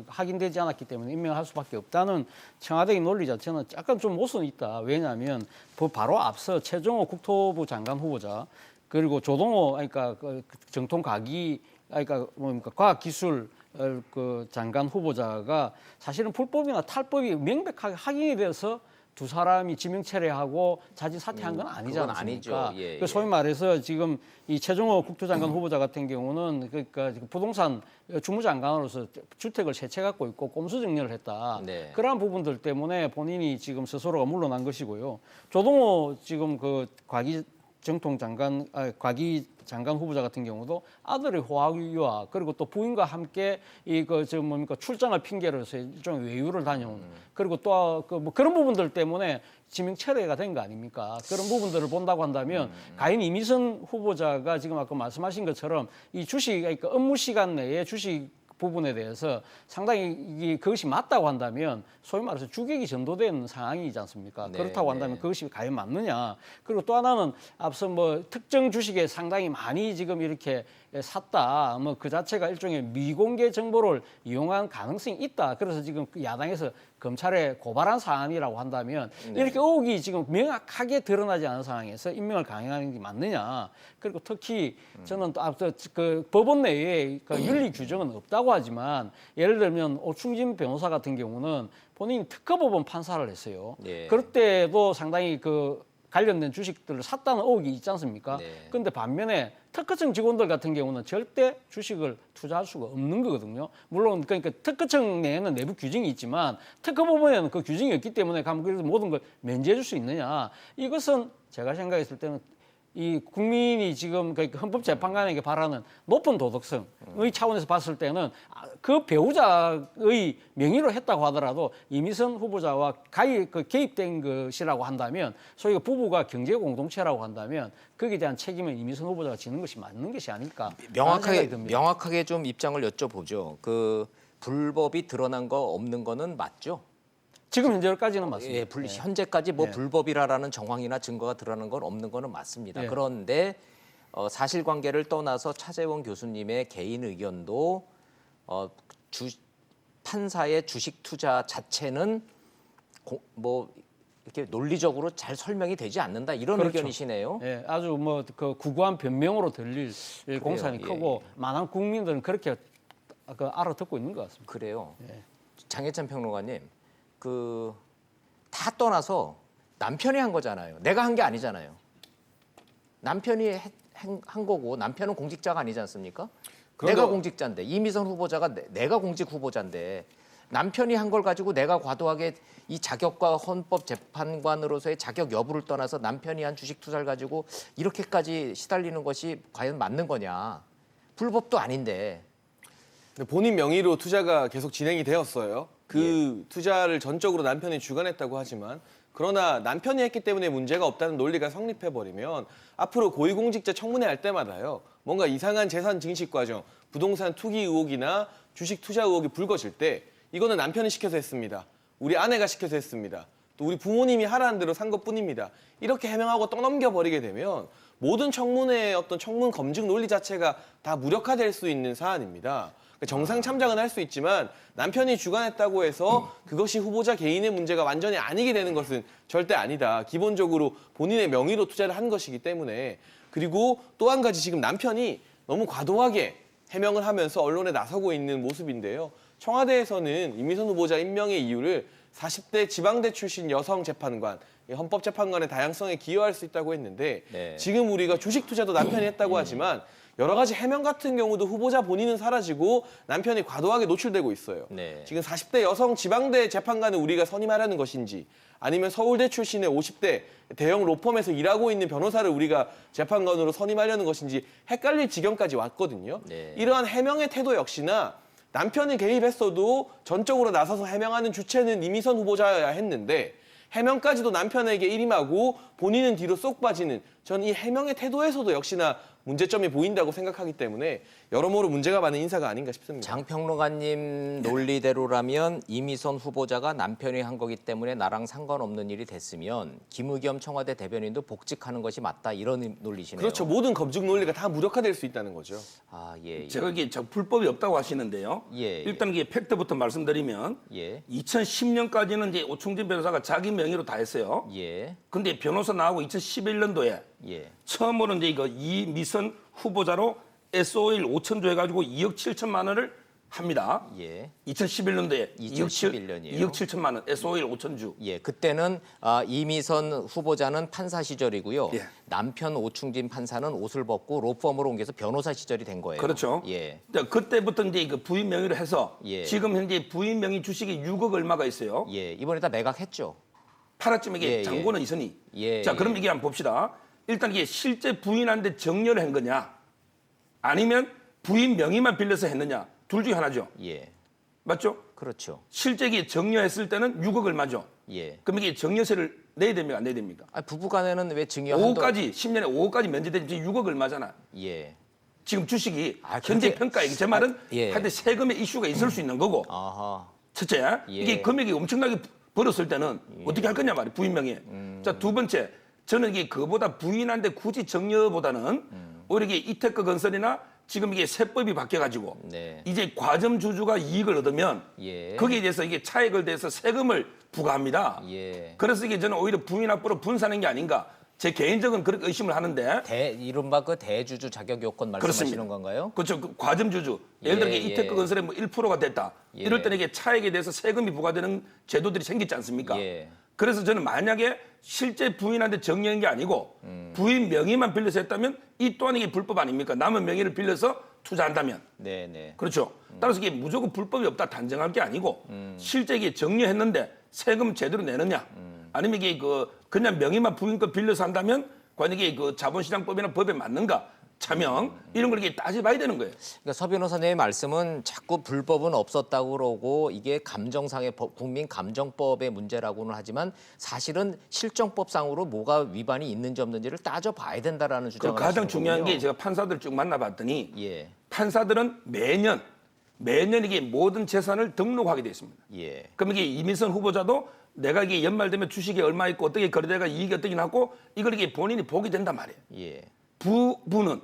S6: 확인되지 않았기 때문에 임명할 수밖에 없다는 청와대의 논리 자체는 약간 좀 모순이 있다. 왜냐하면 바로 앞서 최종호 국토부 장관 후보자 그리고 조동호 그러니까 그 정통 과기 그러니까 뭡니까 과학기술 그 장관 후보자가 사실은 불법이나 탈법이 명백하게 확인이 돼서 두 사람이 지명 철회하고 자진 사퇴한 건 아니지
S1: 그건
S6: 않습니까?
S1: 아니죠. 예,
S6: 그 소위 말해서 지금 이 최종호 국토장관 후보자 같은 경우는 그러니까 부동산 주무장관으로서 주택을 세 채 갖고 있고 꼼수 정리를 했다.
S1: 네.
S6: 그러한 부분들 때문에 본인이 지금 스스로가 물러난 것이고요. 조동호 지금 그 과기 장관 후보자 같은 경우도 아들의 호화유아 그리고 또 부인과 함께 출장을 핑계로 해서 일종의 외유를 다녀온 그리고 또 뭐 그런 부분들 때문에 지명 철회가 된 거 아닙니까? 그런 부분들을 본다고 한다면 과연 이미선 후보자가 지금 아까 말씀하신 것처럼 이 주식 그러니까 업무 시간 내에 주식 부분에 대해서 상당히 그것이 맞다고 한다면 소위 말해서 주객이 전도된 상황이지 않습니까?
S1: 네,
S6: 그렇다고 한다면 그것이 과연 맞느냐? 그리고 또 하나는 앞서 뭐 특정 주식에 상당히 많이 지금 이렇게 샀다. 뭐 그 자체가 일종의 미공개 정보를 이용한 가능성이 있다. 그래서 지금 야당에서 검찰에 고발한 사안이라고 한다면 이렇게 의혹이 지금 명확하게 드러나지 않은 상황에서 임명을 강행하는 게 맞느냐. 그리고 특히 저는 또 앞서 그 법원 내에 그 윤리 규정은 없다고 하지만 예를 들면 오충진 변호사 같은 경우는 본인이 특허법원 판사를 했어요.
S1: 예.
S6: 그럴 때도 상당히 그 관련된 주식들을 샀다는 의혹이 있지 않습니까?
S1: 네.
S6: 그런데 반면에 특허청 직원들 같은 경우는 절대 주식을 투자할 수가 없는 거거든요. 물론 그러니까 특허청 내에는 내부 규정이 있지만 특허법원에는 그 규정이 없기 때문에 가면 그래서 모든 걸 면제해 줄 수 있느냐. 이것은 제가 생각했을 때는 이 국민이 지금 헌법재판관에게 바라는 높은 도덕성의 차원에서 봤을 때는 그 배우자의 명의로 했다고 하더라도 이미선 후보자와 개입된 것이라고 한다면 소위 부부가 경제 공동체라고 한다면 거기에 대한 책임은 이미선 후보자가 지는 것이 맞는 것이 아닐까.
S1: 명확하게 좀 입장을 여쭤보죠. 그 불법이 드러난 거 없는 거는 맞죠?
S6: 지금 현재까지는 맞습니다.
S1: 예, 현재까지 뭐 불법이라는 정황이나 증거가 드러나는 건 없는 거는 맞습니다.
S6: 네.
S1: 그런데 사실관계를 떠나서 차재원 교수님의 개인 의견도 판사의 주식 투자 자체는 뭐 이렇게 논리적으로 잘 설명이 되지 않는다 이런
S6: 그렇죠.
S1: 의견이시네요.
S6: 예, 아주 뭐 그 구구한 변명으로 들릴 공산이
S1: 예,
S6: 크고
S1: 예.
S6: 많은 국민들은 그렇게 알아듣고 있는 것 같습니다.
S1: 그래요.
S6: 예.
S1: 장혜찬 평론가님, 그 다 떠나서 남편이 한 거잖아요. 내가 한 게 아니잖아요. 남편이 한 거고 남편은 공직자가 아니지 않습니까? 내가 공직자인데 이미선 후보자가 내가 공직 후보자인데 남편이 한 걸 가지고 내가 과도하게 이 자격과 헌법재판관으로서의 자격 여부를 떠나서 남편이 한 주식 투자를 가지고 이렇게까지 시달리는 것이 과연 맞는 거냐. 불법도 아닌데.
S5: 본인 명의로 투자가 계속 진행이 되었어요. 그 투자를 전적으로 남편이 주관했다고 하지만 그러나 남편이 했기 때문에 문제가 없다는 논리가 성립해버리면 앞으로 고위공직자 청문회 할 때마다요. 뭔가 이상한 재산 증식 과정, 부동산 투기 의혹이나 주식 투자 의혹이 불거질 때 이거는 남편이 시켜서 했습니다. 우리 아내가 시켜서 했습니다. 또 우리 부모님이 하라는 대로 산 것뿐입니다. 이렇게 해명하고 떠넘겨버리게 되면 모든 청문회의 어떤 청문 검증 논리 자체가 다 무력화될 수 있는 사안입니다. 정상 참작은 할 수 있지만 남편이 주관했다고 해서 그것이 후보자 개인의 문제가 완전히 아니게 되는 것은 절대 아니다. 기본적으로 본인의 명의로 투자를 한 것이기 때문에. 그리고 또 한 가지 지금 남편이 너무 과도하게 해명을 하면서 언론에 나서고 있는 모습인데요. 청와대에서는 이미선 후보자 임명의 이유를 40대 지방대 출신 여성 재판관, 헌법재판관의 다양성에 기여할 수 있다고 했는데
S1: 네.
S5: 지금 우리가 주식 투자도 남편이 했다고 하지만 여러 가지 해명 같은 경우도 후보자 본인은 사라지고 남편이 과도하게 노출되고 있어요.
S1: 네.
S5: 지금 40대 여성 지방대 재판관을 우리가 선임하려는 것인지 아니면 서울대 출신의 50대 대형 로펌에서 일하고 있는 변호사를 우리가 재판관으로 선임하려는 것인지 헷갈릴 지경까지 왔거든요.
S1: 네.
S5: 이러한 해명의 태도 역시나 남편이 개입했어도 전적으로 나서서 해명하는 주체는 이미선 후보자여야 했는데 해명까지도 남편에게 일임하고 본인은 뒤로 쏙 빠지는 저는 이 해명의 태도에서도 역시나 문제점이 보인다고 생각하기 때문에 여러모로 문제가 많은 인사가 아닌가 싶습니다.
S1: 장평론가님 논리대로라면 이미선 후보자가 남편이 한 거기 때문에 나랑 상관없는 일이 됐으면 김의겸 청와대 대변인도 복직하는 것이 맞다 이런 논리시네요.
S5: 그렇죠. 모든 검증 논리가 다 무력화될 수 있다는 거죠.
S1: 아, 예.
S7: 제가 이게 불법이 없다고 하시는데요.
S1: 예,
S7: 일단 이게 팩트부터 말씀드리면
S1: 예.
S7: 2010년까지는 이제 오충진 변호사가 자기 명의로 다 했어요.
S1: 예.
S7: 근데 변호사 나오고 2011년도에
S1: 예.
S7: 처음으로 이제 이거 이미선 후보자로 SOL 5천조 해가지고 2억 7천만 원을 합니다.
S1: 예.
S7: 2011년도에
S1: 2011 년이에요.
S7: 2억 7천만 원 SOL 5천주.
S1: 예, 그때는 이미선 후보자는 판사 시절이고요.
S7: 예.
S1: 남편 오충진 판사는 옷을 벗고 로펌으로 옮겨서 변호사 시절이 된 거예요.
S7: 그렇죠.
S1: 예.
S7: 자, 그때부터 이제 그 부인 명의로 해서
S1: 예.
S7: 지금 현재 부인 명의 주식이 6억 얼마가 있어요.
S1: 예, 이번에 다 매각했죠.
S7: 팔아쯤에
S1: 예,
S7: 장고는 이선이.
S1: 예,
S7: 자, 그럼
S1: 예.
S7: 이게 한번 봅시다. 일단 이게 실제 부인한테 정려를 한 거냐, 아니면 부인 명의만 빌려서 했느냐, 둘 중에 하나죠.
S1: 예.
S7: 맞죠?
S1: 그렇죠.
S7: 실제 이게 정려했을 때는 6억 얼마죠.
S1: 예.
S7: 그럼 이게 정려세를 내야 됩니까, 안 내야 됩니까?
S1: 아, 부부 간에는 왜 증여 한도
S7: 5억까지 10년에 5억까지 면제되면 지금 6억 얼마잖아.
S1: 예.
S7: 지금 주식이
S1: 아,
S7: 현재
S1: 그렇게-
S7: 평가액, 제 말은
S1: 예.
S7: 하여튼 세금의 이슈가 있을 수 있는 거고.
S1: 아하.
S7: 첫째,
S1: 예.
S7: 이게 금액이 엄청나게 벌었을 때는 어떻게 할 거냐 말이에요, 부인 명의에. 자, 두 번째, 저는 이게 그보다 부인한테 굳이 정려보다는 오히려 이게 이태크 건설이나 지금 이게 세법이 바뀌어가지고
S1: 네.
S7: 이제 과점 주주가 이익을 얻으면
S1: 예.
S7: 거기에 대해서 이게 차액을 대해서 세금을 부과합니다.
S1: 예.
S7: 그래서 이게 저는 오히려 부인 앞으로 분산한 게 아닌가, 제 개인적인 그렇게 의심을 하는데.
S1: 이른바 그 대주주 자격 요건 말씀하시는
S7: 그렇습니다.
S1: 건가요?
S7: 그렇죠. 그 과점 주주. 예를 들어
S1: 예,
S7: 이게 이태크
S1: 예.
S7: 건설에 뭐 1%가 됐다.
S1: 예.
S7: 이럴 때는 이게 차액에 대해서 세금이 부과되는 제도들이 생기지 않습니까?
S1: 예.
S7: 그래서 저는 만약에 실제 부인한테 정리한 게 아니고 부인 명의만 빌려서 했다면 이 또한 이게 불법 아닙니까? 남의 명의를 빌려서 투자한다면.
S1: 네, 네.
S7: 그렇죠. 따라서 이게 무조건 불법이 없다 단정할 게 아니고 실제 이게 정리했는데 세금 제대로 내느냐, 아니면 이게 그냥 명의만 부인 거 빌려서 한다면 과연 이게 그 자본시장법이나 법에 맞는가, 차명 이런 걸 이게 따져봐야 되는 거예요.
S1: 그러니까 서 변호사님의 말씀은 자꾸 불법은 없었다고 그러고 이게 감정상의 국민 감정법의 문제라고는 하지만 사실은 실정법상으로 뭐가 위반이 있는지 없는지를 따져봐야 된다라는
S7: 그
S1: 주장을
S7: 가장
S1: 하시는
S7: 중요한
S1: 거군요.
S7: 게 제가 판사들 쭉 만나봤더니
S1: 예,
S7: 판사들은 매년 이게 모든 재산을 등록하게 돼 있습니다.
S1: 예,
S7: 그럼 이게 이민선 후보자도 내가 이게 연말되면 주식이 얼마 있고 어떻게 거래대가 이익이 어떻게 났고 이걸 이게 본인이 보게 된단 말이에요.
S1: 예,
S7: 부부는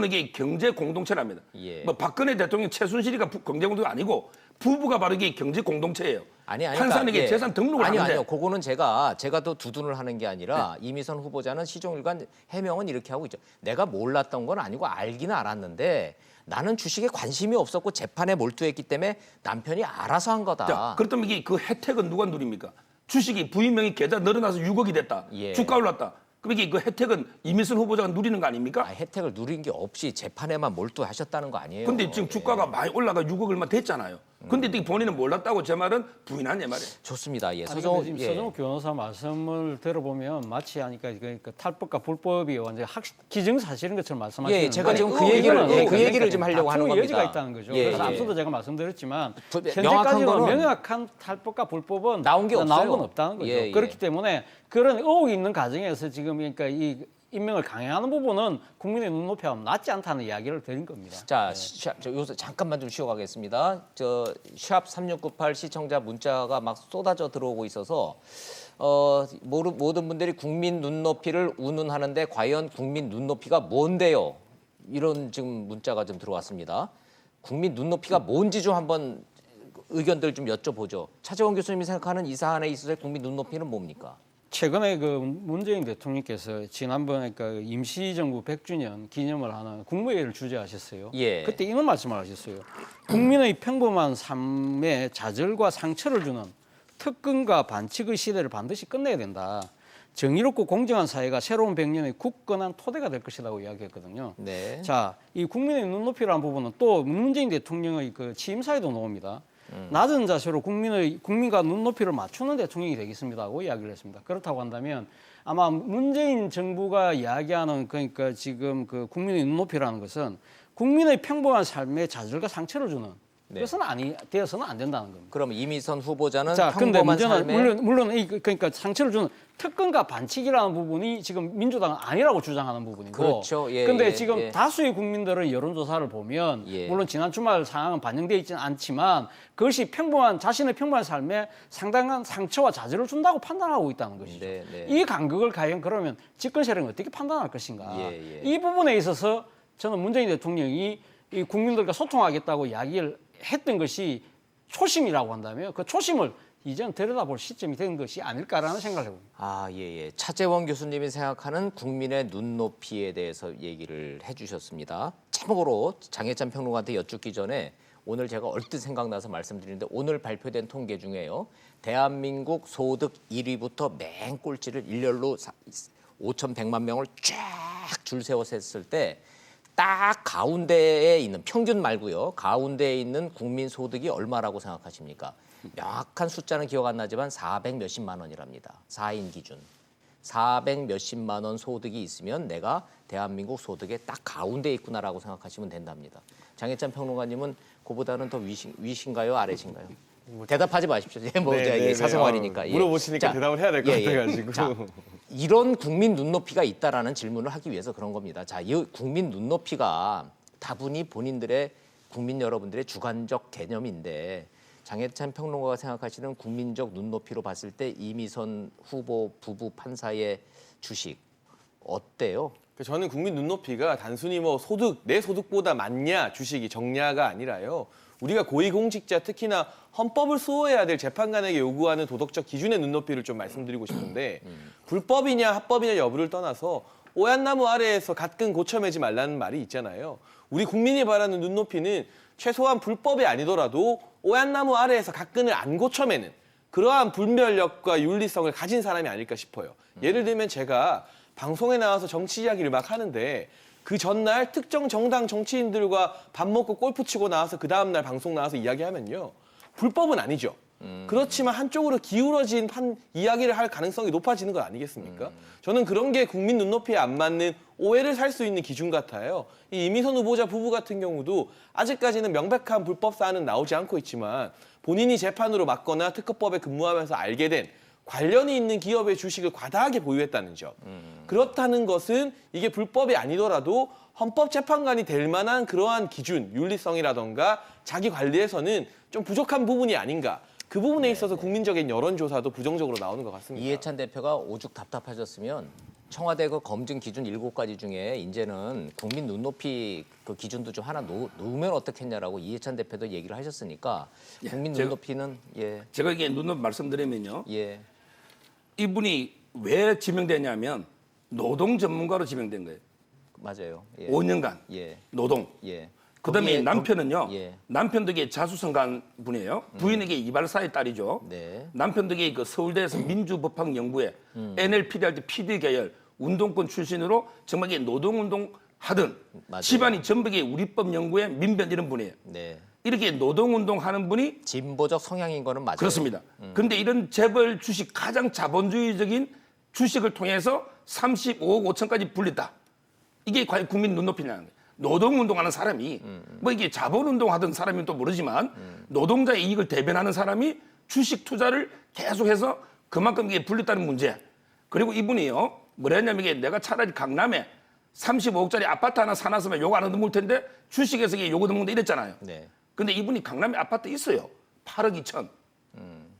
S7: 이게 경제 공동체랍니다.
S1: 예.
S7: 뭐 박근혜 대통령 최순실이가 경제 공동체 아니고 부부가 바로 이게 경제 공동체예요.
S1: 아니,
S7: 판사는 이게
S1: 예.
S7: 재산 등록을
S1: 아니요,
S7: 하는데.
S1: 아니요. 그거는 제가 더 두둔을 하는 게 아니라 이미선 후보자는 시종일관 해명은 이렇게 하고 있죠. 내가 몰랐던 건 아니고 알기는 알았는데 나는 주식에 관심이 없었고 재판에 몰두했기 때문에 남편이 알아서 한 거다.
S7: 자, 그렇다면 이게 그 혜택은 누가 누립니까? 주식이 부인 명의 계좌 늘어나서 6억이 됐다.
S1: 예.
S7: 주가 올랐다. 그럼 이게 그 혜택은 이민선 후보자가 누리는 거 아닙니까?
S1: 혜택을 누린 게 없이 재판에만 몰두하셨다는 거 아니에요?
S7: 근데 지금 주가가 많이 올라가 6억 얼마 됐잖아요. 근데 본인은 몰랐다고 제 말은 부인하냐 말이에요.
S1: 좋습니다. 예,
S6: 아니,
S1: 서정호
S6: 근데 지금 서정호 변호사 말씀을 들어보면 마치 하니까 그 탈법과 불법이 완전 기정사실인 것처럼 말씀하시는
S1: 예, 제가
S6: 거예요.
S1: 지금 그 얘기를
S6: 이거는
S1: 그 얘기를 좀 하려고 하는
S6: 다툼의
S1: 겁니다.
S6: 여지가 있다는 거죠.
S1: 예,
S6: 그래서
S1: 예.
S6: 앞서도 제가 말씀드렸지만
S1: 명확한
S6: 현재까지는
S1: 거는
S6: 명확한 탈법과 불법은
S1: 나온 게 없어요.
S6: 건 없다는 거죠.
S1: 예, 예.
S6: 그렇기 때문에 그런 의혹이 있는 과정에서 지금 그러니까 이 임명을 강행하는 부분은 국민의 눈높이와 낫지 않다는 이야기를 드린 겁니다.
S1: 자, 여기서 잠깐만 좀 쉬어가겠습니다. 샵 3698 시청자 문자가 막 쏟아져 들어오고 있어서 모든 분들이 국민 눈높이를 운운하는데 과연 국민 눈높이가 뭔데요? 이런 지금 문자가 좀 들어왔습니다. 국민 눈높이가 뭔지 좀 한번 의견들 좀 여쭤보죠. 차재원 교수님이 생각하는 이 사안에 있어서의 국민 눈높이는 뭡니까?
S6: 최근에 그 문재인 대통령께서 지난번에 그 임시정부 100주년 기념을 하는 국무회의를 주재하셨어요.
S1: 예.
S6: 그때 이런 말씀을 하셨어요. 국민의 평범한 삶에 좌절과 상처를 주는 특권과 반칙의 시대를 반드시 끝내야 된다. 정의롭고 공정한 사회가 새로운 100년의 굳건한 토대가 될 것이라고 이야기했거든요.
S1: 네.
S6: 자, 이 국민의 눈높이라는 부분은 또 문재인 대통령의 그 취임사에도 나옵니다. 낮은 자세로 국민과 눈높이를 맞추는 대통령이 되겠습니다고 이야기를 했습니다. 그렇다고 한다면 아마 문재인 정부가 이야기하는 그러니까 지금 그 국민의 눈높이라는 것은 국민의 평범한 삶에 좌절과 상처를 주는
S1: 네.
S6: 그것은 되어서는 안 된다는 겁니다.
S1: 그럼 이미선 후보자는
S6: 자, 근데
S1: 평범한
S6: 문제는
S1: 삶에
S6: 물론 그러니까 상처를 주는 특권과 반칙이라는 부분이 지금 민주당은 아니라고 주장하는 부분이고.
S1: 그렇죠. 예,
S6: 근데
S1: 예,
S6: 지금
S1: 예.
S6: 다수의 국민들은 여론조사를 보면
S1: 예.
S6: 물론 지난 주말 상황은 반영되어 있지는 않지만 그것이 자신의 평범한 삶에 상당한 상처와 좌절을 준다고 판단하고 있다는 것이죠.
S1: 네, 네.
S6: 이 간극을 과연 그러면 집권 세력은 어떻게 판단할 것인가?
S1: 예, 예.
S6: 이 부분에 있어서 저는 문재인 대통령이 이 국민들과 소통하겠다고 이야기를 했던 것이 초심이라고 한다면 그 초심을 이제는 들여다볼 시점이 된 것이 아닐까라는 생각을 해봅니다.
S1: 아, 예, 예. 차재원 교수님이 생각하는 국민의 눈높이에 대해서 얘기를 해주셨습니다. 참고로 장혜찬 평론가한테 여쭙기 전에 오늘 제가 얼뜻 생각나서 말씀드리는데 오늘 발표된 통계 중에요. 대한민국 소득 1위부터 맨 꼴찌를 일렬로 5,100만 명을 쫙 줄 세워서 했을 때 딱 가운데에 있는 평균 말고요. 가운데에 있는 국민 소득이 얼마라고 생각하십니까? 명확한 숫자는 기억 안 나지만 400 몇십만 원이랍니다. 4인 기준. 400 몇십만 원 소득이 있으면 내가 대한민국 소득의 딱 가운데에 있구나라고 생각하시면 된답니다. 장혜찬 평론가님은 그보다는 더 위신가요? 아래신가요? 대답하지 마십시오. 뭐
S5: 네,
S1: 사생활이니까. 예.
S5: 물어보시니까
S1: 자,
S5: 대답을 해야 될 것
S1: 예, 예.
S5: 같아가지고.
S1: 자, 이런 국민 눈높이가 있다라는 질문을 하기 위해서 그런 겁니다. 자, 이 국민 눈높이가 다분히 본인들의 국민 여러분들의 주관적 개념인데 장혜찬 평론가가 생각하시는 국민적 눈높이로 봤을 때 이미선 후보 부부 판사의 주식 어때요?
S5: 저는 국민 눈높이가 단순히 뭐 내 소득보다 많냐 주식이 적냐가 아니라요. 우리가 고위공직자 특히나 헌법을 수호해야 될 재판관에게 요구하는 도덕적 기준의 눈높이를 좀 말씀드리고 싶은데 불법이냐 합법이냐 여부를 떠나서 오얏나무 아래에서 갓근 고쳐 매지 말라는 말이 있잖아요. 우리 국민이 바라는 눈높이는 최소한 불법이 아니더라도 오얏나무 아래에서 갓근을 안 고쳐 매는 그러한 분별력과 윤리성을 가진 사람이 아닐까 싶어요. 예를 들면 제가 방송에 나와서 정치 이야기를 막 하는데 그 전날 특정 정당 정치인들과 밥 먹고 골프 치고 나와서 그 다음날 방송 나와서 이야기하면요. 불법은 아니죠. 그렇지만 한쪽으로 기울어진 이야기를 할 가능성이 높아지는 건 아니겠습니까? 저는 그런 게 국민 눈높이에 안 맞는 오해를 살 수 있는 기준 같아요. 이 이미선 후보자 부부 같은 경우도 아직까지는 명백한 불법 사안은 나오지 않고 있지만 본인이 재판으로 맞거나 특허법에 근무하면서 알게 된 관련이 있는 기업의 주식을 과다하게 보유했다는 점. 그렇다는 것은 이게 불법이 아니더라도 헌법재판관이 될 만한 그러한 기준, 윤리성이라던가 자기 관리에서는 좀 부족한 부분이 아닌가. 그 부분에 있어서 국민적인 여론조사도 부정적으로 나오는 것 같습니다.
S1: 이해찬 대표가 오죽 답답하셨으면 청와대 그 검증 기준 7가지 중에 이제는 국민 눈높이 그 기준도 좀 하나 놓으면 어떻겠냐라고 이해찬 대표도 얘기를 하셨으니까 국민 눈높이는
S7: 제가 이게 눈높이 말씀드리면요.
S1: 예.
S7: 이분이 왜 지명되냐면 노동 전문가로 지명된 거예요.
S1: 맞아요. 예.
S7: 5년간
S1: 예.
S7: 노동.
S1: 예.
S7: 그다음에
S1: 거기에-
S7: 남편은요.
S1: 예.
S7: 남편도 이게 자수성가한 분이에요. 부인에게 이발사의 딸이죠.
S1: 네.
S7: 남편도 이게 그 서울대에서 민주법학연구회 NLPD 할 때 PD 계열 운동권 출신으로 정말 이게 노동운동 하던
S1: 맞아요.
S7: 집안이 전부 이게 우리법 연구회 민변 이런 분이에요.
S1: 네.
S7: 이렇게 노동운동 하는 분이
S1: 진보적 성향인 거는 맞아요.
S7: 그렇습니다. 그런데 이런 재벌 주식 가장 자본주의적인 주식을 통해서 35억 5천까지 불렸다. 이게 과연 국민 눈높이냐는 거예요. 노동운동하는 사람이 뭐 이게 자본운동하던 사람이면 또 모르지만 노동자의 이익을 대변하는 사람이 주식 투자를 계속해서 그만큼 이게 불렸다는 문제. 그리고 이분이요. 뭐랬냐면 이게 내가 차라리 강남에 35억짜리 아파트 하나 사놨으면 요거 안 얻어먹을 텐데 주식에서 이게 요거 얻어먹는다 이랬잖아요.
S1: 네.
S7: 근데 이분이 강남에 아파트 있어요. 8억 2천.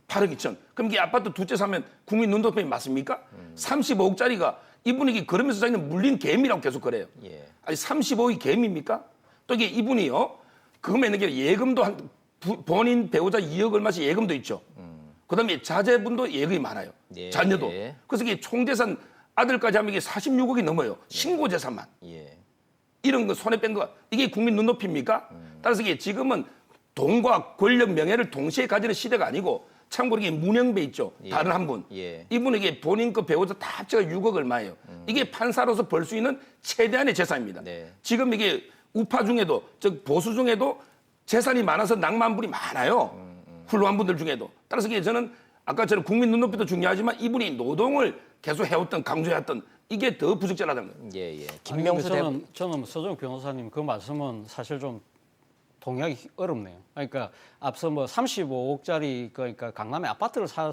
S7: 8억 2천. 그럼 이게 아파트 두 채 사면 국민 눈높이 맞습니까? 35억짜리가 이분에게 그러면서 자기는 물린 개미라고 계속 그래요.
S1: 예.
S7: 아니 35억이 개미입니까? 또 이게 이분이요. 그거면 이게 예금도 본인 배우자 2억 얼마씩 예금도 있죠. 그다음에 자제분도 예금이 많아요.
S1: 예.
S7: 자녀도.
S1: 예.
S7: 그래서 이게 총재산 아들까지 하면 이게 46억이 넘어요. 신고 재산만.
S1: 예.
S7: 이런 거 손에 뺀 거 이게 국민 눈높이입니까? 따라서 이게 지금은 돈과 권력, 명예를 동시에 가지는 시대가 아니고 참고로 이게 문영배 있죠.
S1: 예.
S7: 다른 한 분.
S1: 예.
S7: 이분에게 본인 그 배우자 다 합쳐가 6억 얼마예요. 이게 판사로서 벌 수 있는 최대한의 재산입니다.
S1: 네.
S7: 지금 이게 우파 중에도 즉 보수 중에도 재산이 많아서 낭만 분이 많아요. 훌륭한 분들 중에도. 따라서 이게 저는 아까처럼 국민 눈높이도 중요하지만 이분이 노동을 계속 해왔던 강조해왔던 이게 더 부적절하다는 거예요.
S1: 예, 예.
S6: 아니,
S1: 김명수
S6: 근데
S1: 대표.
S6: 저는 서정욱 변호사님 그 말씀은 사실 좀 동의하기 어렵네요. 그러니까 앞서 뭐 35억짜리 그러니까 강남에 아파트를 사야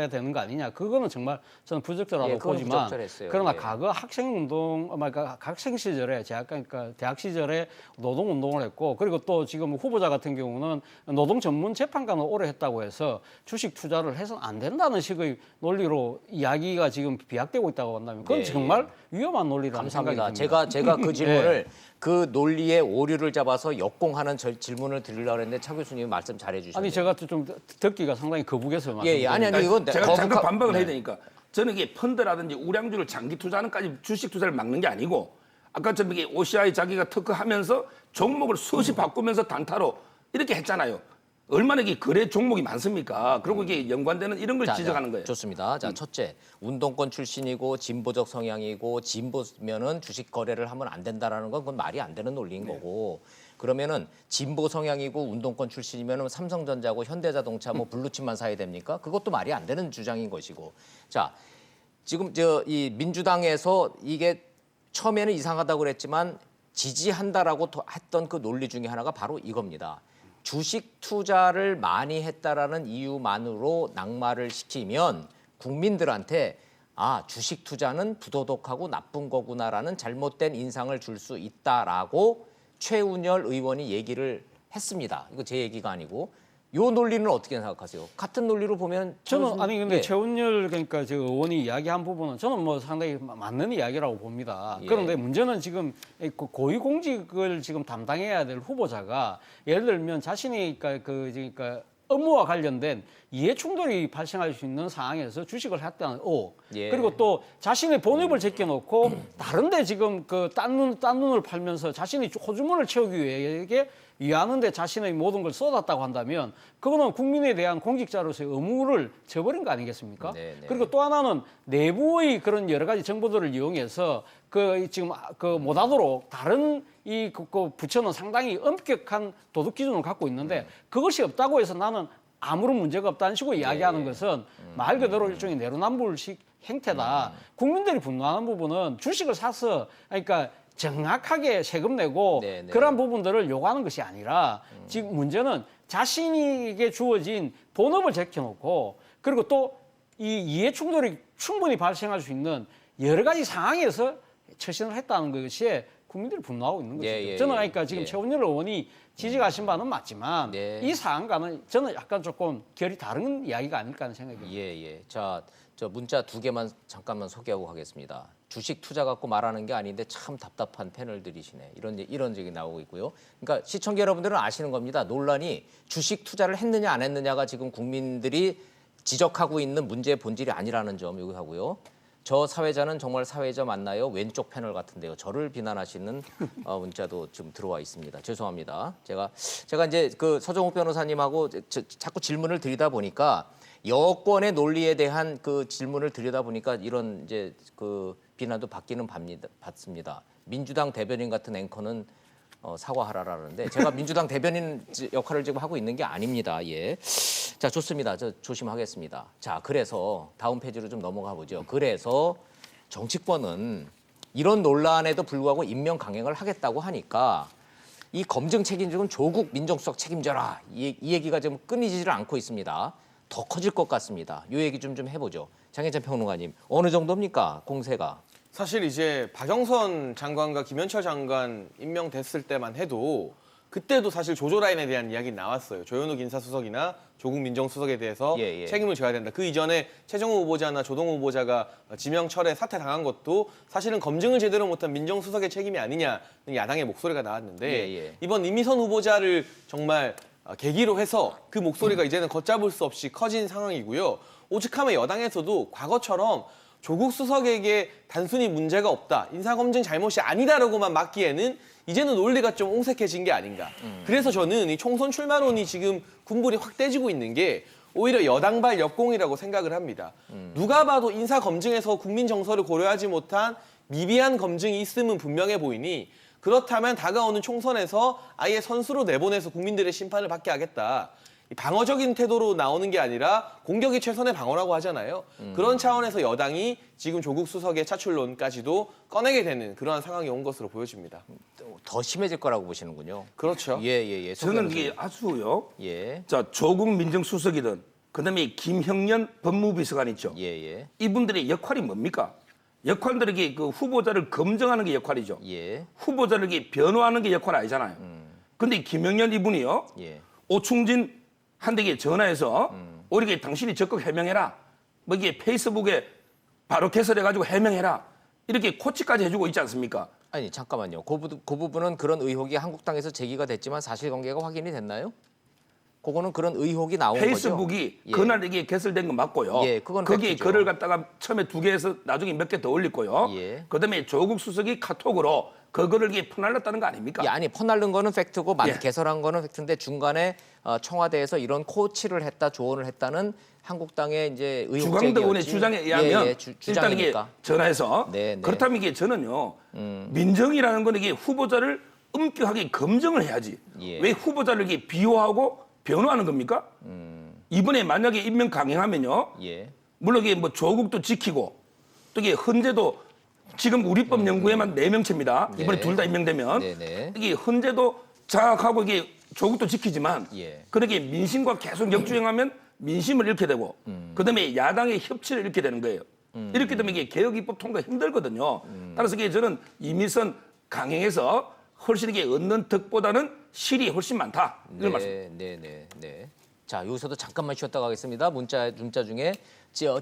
S6: 되는 거 아니냐. 그거는 정말 저는 부적절하다고
S1: 예, 그건
S6: 보지만
S1: 부적절했어요.
S6: 그러나
S1: 예.
S6: 과거 학생운동, 그러니까 학생 시절에 그러니까 대학 시절에 노동운동을 했고 그리고 또 지금 후보자 같은 경우는 노동 전문 재판관을 오래 했다고 해서 주식 투자를 해서는 안 된다는 식의 논리로 이야기가 지금 비약되고 있다고 한다면 그건
S1: 네,
S6: 정말 위험한 논리라는 생각이
S1: 감사합니다.
S6: 듭니다.
S1: 제가 그 질문을 그 논리의 오류를 잡아서 역공하는 질문을 드리려고 했는데 차 교수님이 말씀 잘해주셨네요.
S6: 아니 제가 좀 듣기가 상당히 거북해서
S1: 예, 예. 아니 이건
S7: 제가 잠깐
S1: 거북하-
S7: 반박을
S1: 네.
S7: 해야 되니까 저는 이게 펀드라든지 우량주를 장기 투자하는까지 주식 투자를 막는 게 아니고 아까처럼 이게 OCI 자기가 특허하면서 종목을 수없이 바꾸면서 단타로 이렇게 했잖아요. 얼마나 이게 거래 종목이 많습니까? 그리고 이게 연관되는 이런 걸 지적하는 거예요.
S1: 좋습니다. 자, 첫째, 운동권 출신이고 진보적 성향이고 진보면은 주식 거래를 하면 안 된다라는 건 그건 말이 안 되는 논리인 거고. 그러면은 진보 성향이고 운동권 출신이면은 삼성전자고 현대자동차 뭐 블루칩만 사야 됩니까? 그것도 말이 안 되는 주장인 것이고. 자, 지금 이 민주당에서 이게 처음에는 이상하다고 그랬지만 지지한다라고 했던 그 논리 중에 하나가 바로 이겁니다. 주식 투자를 많이 했다라는 이유만으로 낙마를 시키면 국민들한테 아, 주식 투자는 부도덕하고 나쁜 거구나라는 잘못된 인상을 줄 수 있다라고 최운열 의원이 얘기를 했습니다. 이거 제 얘기가 아니고. 요 논리는 어떻게 생각하세요? 같은 논리로 보면
S6: 저는 아니 근데
S1: 예.
S6: 최운열 그러니까 저 의원이 이야기한 부분은 저는 뭐 상당히 맞는 이야기라고 봅니다.
S1: 예.
S6: 그런데 문제는 지금 고위공직을 지금 담당해야 될 후보자가 예를 들면 자신이 그러니까 업무와 관련된 이해 충돌이 발생할 수 있는 상황에서 주식을 했다는 의혹.
S1: 예.
S6: 그리고 또 자신의 본업을 제껴놓고 다른데 지금 그 딴 눈을 팔면서 자신이 호주머니를 채우기 위하는데 자신의 모든 걸 쏟았다고 한다면 그거는 국민에 대한 공직자로서의 의무를 저버린 거 아니겠습니까?
S1: 네, 네.
S6: 그리고 또 하나는 내부의 그런 여러 가지 정보들을 이용해서 지금 못하도록 다른 그 부처는 상당히 엄격한 도덕 기준을 갖고 있는데 그것이 없다고 해서 나는 아무런 문제가 없다는 식으로 이야기하는 것은 말 그대로 일종의 내로남불식 행태다. 국민들이 분노하는 부분은 주식을 사서 그러니까 정확하게 세금 내고
S1: 네, 네.
S6: 그러한 부분들을 요구하는 것이 아니라 지금 문제는 자신에게 주어진 본업을 제껴놓고 그리고 또 이 이해 충돌이 충분히 발생할 수 있는 여러 가지 상황에서 처신을 했다는 것이 국민들이 분노하고 있는 것이죠.
S1: 예,
S6: 저는 그러니까 지금
S1: 예.
S6: 최운열 의원이 지적하신 바는 맞지만
S1: 네.
S6: 이 사안과는 저는 약간 조금 결이 다른 이야기가 아닐까 하는 생각이 듭니다.
S1: 예, 예. 자, 저 문자 2개만 잠깐만 소개하고 가겠습니다. 주식 투자 갖고 말하는 게 아닌데 참 답답한 패널들이시네. 이런 얘기 나오고 있고요. 그러니까 시청자 여러분들은 아시는 겁니다. 논란이 주식 투자를 했느냐 안 했느냐가 지금 국민들이 지적하고 있는 문제의 본질이 아니라는 점 요구하고요. 저 사회자는 정말 사회자 맞나요? 왼쪽 패널 같은데요. 저를 비난하시는 문자도 좀 들어와 있습니다. 죄송합니다. 제가 이제 그 서정욱 변호사님하고 자꾸 질문을 드리다 보니까 여권의 논리에 대한 그 질문을 드리다 보니까 이런 이제 그 비난도 받습니다. 민주당 대변인 같은 앵커는 사과하라라는데 제가 민주당 대변인 역할을 지금 하고 있는 게 아닙니다. 예. 자, 좋습니다. 저 조심하겠습니다. 자, 그래서 다음 페이지로 좀 넘어가 보죠. 그래서 정치권은 이런 논란에도 불구하고 임명 강행을 하겠다고 하니까 이 검증 책임지는 조국 민정수석 책임져라. 이 얘기가 지금 끊이지를 않고 있습니다. 더 커질 것 같습니다. 이 얘기 좀 해보죠. 장혜찬 평론가님, 어느 정도입니까? 공세가.
S5: 사실 이제 박영선 장관과 김현철 장관 임명됐을 때만 해도 그때도 사실 조조라인에 대한 이야기 나왔어요. 조현욱 인사수석이나 조국 민정수석에 대해서
S1: 예, 예.
S5: 책임을 져야 된다. 그 이전에 최정우 후보자나 조동호 후보자가 지명철에 사퇴당한 것도 사실은 검증을 제대로 못한 민정수석의 책임이 아니냐는 야당의 목소리가 나왔는데
S1: 예, 예.
S5: 이번 이미선 후보자를 정말 계기로 해서 그 목소리가 이제는 걷잡을 수 없이 커진 상황이고요. 오죽하면 여당에서도 과거처럼 조국 수석에게 단순히 문제가 없다, 인사검증 잘못이 아니다라고만 막기에는 이제는 논리가 좀 옹색해진 게 아닌가. 그래서 저는 이 총선 출마론이 지금 군불이 확 떼지고 있는 게 오히려 여당발 역공이라고 생각을 합니다. 누가 봐도 인사 검증에서 국민 정서를 고려하지 못한 미비한 검증이 있음은 분명해 보이니 그렇다면 다가오는 총선에서 아예 선수로 내보내서 국민들의 심판을 받게 하겠다. 방어적인 태도로 나오는 게 아니라 공격이 최선의 방어라고 하잖아요. 그런 차원에서 여당이 지금 조국 수석의 차출론까지도 꺼내게 되는 그러한 상황이 온 것으로 보여집니다.
S1: 더 심해질 거라고 보시는군요.
S5: 그렇죠.
S1: 예.
S7: 저는 이게 아주요.
S1: 예.
S7: 자, 조국 민정수석이든 그다음에 김형년 법무비서관 있죠.
S1: 예.
S7: 이분들의 역할이 뭡니까? 역할들에게 그 후보자를 검증하는 게 역할이죠.
S1: 예.
S7: 후보자를 이렇게 변호하는 게 역할 아니잖아요. 근데 김영년 이분이요.
S1: 예.
S7: 오충진 한대에 전화해서 이렇게 당신이 적극 해명해라. 뭐 이게 페이스북에 바로 개설해가지고 해명해라. 이렇게 코치까지 해주고 있지 않습니까?
S1: 아니 잠깐만요. 그 부분은 그런 의혹이 한국당에서 제기가 됐지만 사실관계가 확인이 됐나요? 그거는 그런 의혹이 나온
S7: 페이스북이
S1: 거죠? 예.
S7: 그날 이게 개설된 건 맞고요.
S1: 예, 그건
S7: 거기에
S1: 팩트죠.
S7: 글을 갖다가 처음에 2개에서 나중에 몇 개 더 올렸고요.
S1: 예.
S7: 그다음에 조국 수석이 카톡으로 그거를 이게 퍼날렸다는 거 아닙니까?
S1: 예, 아니 퍼날른 거는 팩트고
S7: 예.
S1: 개설한 거는 팩트인데 중간에 청와대에서 이런 코치를 했다 조언을 했다는 한국당의 이제 의혹
S7: 주광덕 의원의
S1: 제기였지.
S7: 주장에 의하면 일단 이게
S1: 주장이니까.
S7: 전화해서
S1: 네.
S7: 그렇다면 이게 저는요 민정이라는 건 이게 후보자를 엄격하게 검증을 해야지
S1: 예.
S7: 왜 후보자를 이렇게 비호하고 변호하는 겁니까? 이번에 만약에 임명 강행하면요
S1: 예.
S7: 물론 이게 뭐 조국도 지키고 또 이게 헌재도 지금 우리법 연구에만 4명째입니다. 이번에
S1: 네.
S7: 둘 다 임명되면
S1: 네네.
S7: 이게 헌재도 장악하고 이게 조국도 지키지만
S1: 예.
S7: 그렇게 민심과 계속 역주행하면 민심을 잃게 되고 그다음에 야당의 협치를 잃게 되는 거예요. 이렇게 되면 이게 개혁 입법 통과 힘들거든요. 따라서 이게 저는 이미선 강행해서 훨씬 이게 얻는 덕보다는 실이 훨씬 많다. 이런 말씀.
S1: 네. 자 여기서도 잠깐만 쉬었다 가겠습니다. 문자 중에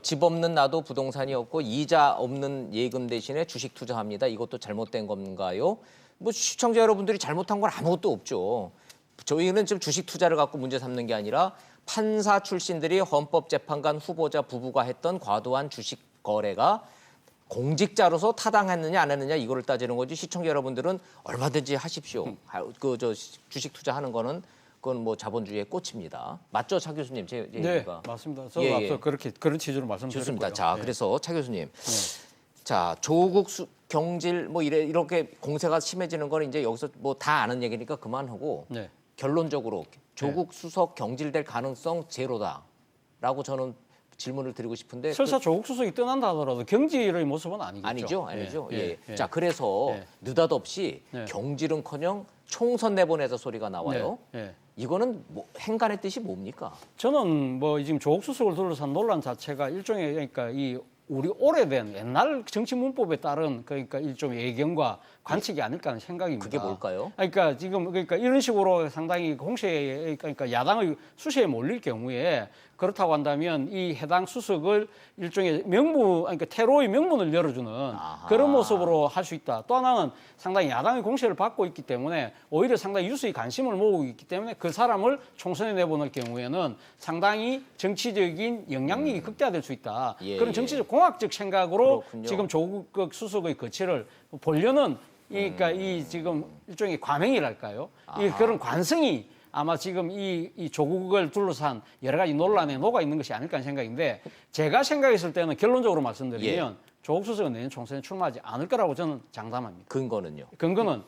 S1: 집 없는 나도 부동산이 없고 이자 없는 예금 대신에 주식 투자합니다. 이것도 잘못된 건가요? 뭐 시청자 여러분들이 잘못한 건 아무것도 없죠. 저희는 지금 주식 투자를 갖고 문제 삼는 게 아니라 판사 출신들이 헌법재판관 후보자 부부가 했던 과도한 주식 거래가 공직자로서 타당했느냐 안 했느냐 이거를 따지는 거지. 시청자 여러분들은 얼마든지 하십시오. 그 주식 투자하는 거는 그건 뭐 자본주의의 꽃입니다. 맞죠, 차 교수님? 제
S6: 네,
S1: 얘기가.
S6: 맞습니다. 저도
S1: 예,
S6: 앞서 그렇게 그런 취지로 말씀드렸고요.
S1: 좋습니다. 자,
S6: 예.
S1: 그래서 차 교수님, 자 조국 경질 뭐 이렇게 공세가 심해지는 거는 이제 여기서 뭐 다 아는 얘기니까 그만하고
S6: 네.
S1: 결론적으로 조국 수석 경질될 가능성 제로다라고 저는 질문을 드리고 싶은데
S6: 설사 조국 수석이 떠난다 하더라도 경질의 모습은 아니겠죠.
S1: 아니죠.
S6: 예.
S1: 자, 그래서
S6: 예.
S1: 느닷없이
S6: 예.
S1: 경질은커녕 총선 내보내자 소리가 나와요.
S6: 예.
S1: 이거는 뭐 행간의 뜻이 뭡니까?
S6: 저는 뭐 지금 조국 수석을 둘러싼 논란 자체가 일종의 그러니까 이 우리 오래된 옛날 정치 문법에 따른 그러니까 일종의 예견과 관측이 아닐까 하는 생각입니다.
S1: 그게 뭘까요?
S6: 그러니까 지금 그러니까 이런 식으로 상당히 공세에 그러니까 야당의 수세에 몰릴 경우에 그렇다고 한다면 이 해당 수석을 일종의 명분 그러니까 테러의 명분을 열어주는 그런 모습으로 할 수 있다. 또 하나는 상당히 야당의 공세를 받고 있기 때문에 오히려 상당히 유수의 관심을 모으고 있기 때문에 그 사람을 총선에 내보낼 경우에는 상당히 정치적인 영향력이 극대화될 수 있다.
S1: 예,
S6: 그런 정치적 공학적 생각으로
S1: 그렇군요.
S6: 지금 조국 수석의 거취를 보려는 그러니까 이 지금 일종의 과맹이랄까요? 이 그런 관성이 아마 지금 이 조국을 둘러싼 여러 가지 논란에 녹아 있는 것이 아닐까 하는 생각인데 제가 생각했을 때는 결론적으로 말씀드리면 조국 수석은 내년 총선에 출마하지 않을 거라고 저는 장담합니다.
S1: 근거는요?
S6: 근거는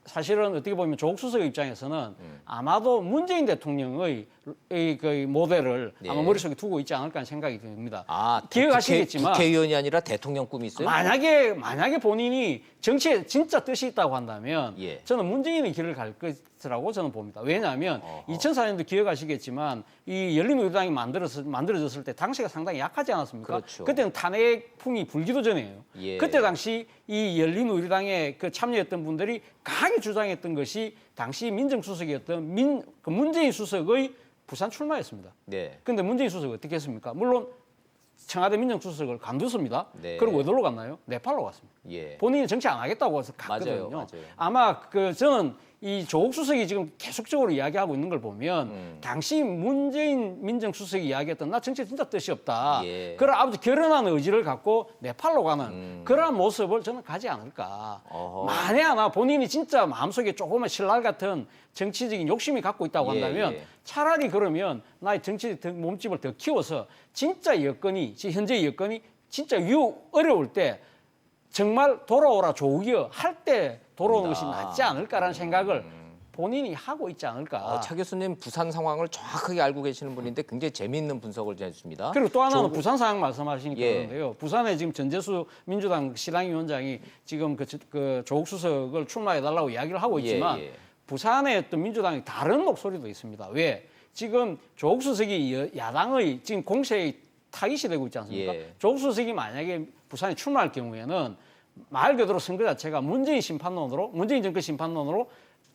S6: 사실은 어떻게 보면 조국 수석 입장에서는 아마도 문재인 대통령의 그 모델을 아마 머릿속에 두고 있지 않을까 하는 생각이 듭니다. 기억하시겠지만
S1: 국회의원이 아니라 대통령 꿈이 있어요?
S6: 만약에 본인이 정치에 진짜 뜻이 있다고 한다면
S1: 예.
S6: 저는 문재인의 길을 갈 것이라고 저는 봅니다. 왜냐하면 2004년도 기억하시겠지만 이 열린우리당이 만들어졌을 때 당시가 상당히 약하지 않았습니까?
S1: 그렇죠.
S6: 그때는 탄핵풍이 불기도 전이에요.
S1: 예.
S6: 그때 당시 이 열린우리당에 그 참여했던 분들이 강하게 주장했던 것이 당시 민정수석이었던 그 문재인 수석의 부산 출마였습니다.
S1: 네.
S6: 근데 문재인 수석이 어떻게 했습니까? 물론 청와대 민정수석을 간두습니다.
S1: 네.
S6: 그리고 어디로 갔나요? 네팔로 갔습니다.
S1: 예.
S6: 본인이 정치 안 하겠다고 해서 갔거든요.
S1: 맞아요.
S6: 아마 저는 이 조국 수석이 지금 계속적으로 이야기하고 있는 걸 보면 당시 문재인 민정수석이 이야기했던 나 정치 진짜 뜻이 없다.
S1: 예.
S6: 그런 아주 결연한 의지를 갖고 네팔로 가는 그러한 모습을 저는 가지 않을까.
S1: 어허.
S6: 만에 하나 본인이 진짜 마음속에 조금의 신랄 같은 정치적인 욕심이 갖고 있다고
S1: 예,
S6: 한다면
S1: 예.
S6: 차라리 그러면 나의 정치 몸집을 더 키워서 진짜 여건이 현재 여건이 진짜 어려울 때 정말 돌아오라 조국이여 할 때 돌아오는 것이 낫지 않을까라는 생각을 본인이 하고 있지 않을까.
S1: 차 교수님 부산 상황을 정확하게 알고 계시는 분인데 굉장히 재미있는 분석을 해주십니다.
S6: 그리고 또 하나는
S1: 조국-
S6: 부산 상황 말씀하시니까
S1: 예.
S6: 그런데요. 부산에 지금 전재수 민주당 시당위원장이 지금 그 조국 수석을 출마해달라고 이야기를 하고 있지만
S1: 예.
S6: 부산의 어떤 민주당이 다른 목소리도 있습니다. 왜? 지금 조국 수석이 야당의 지금 공세에 타깃이 되고 있지 않습니까?
S1: 예.
S6: 조국 수석이 만약에 부산에 출마할 경우에는 말 그대로 선거 자체가 문재인 정권 심판론으로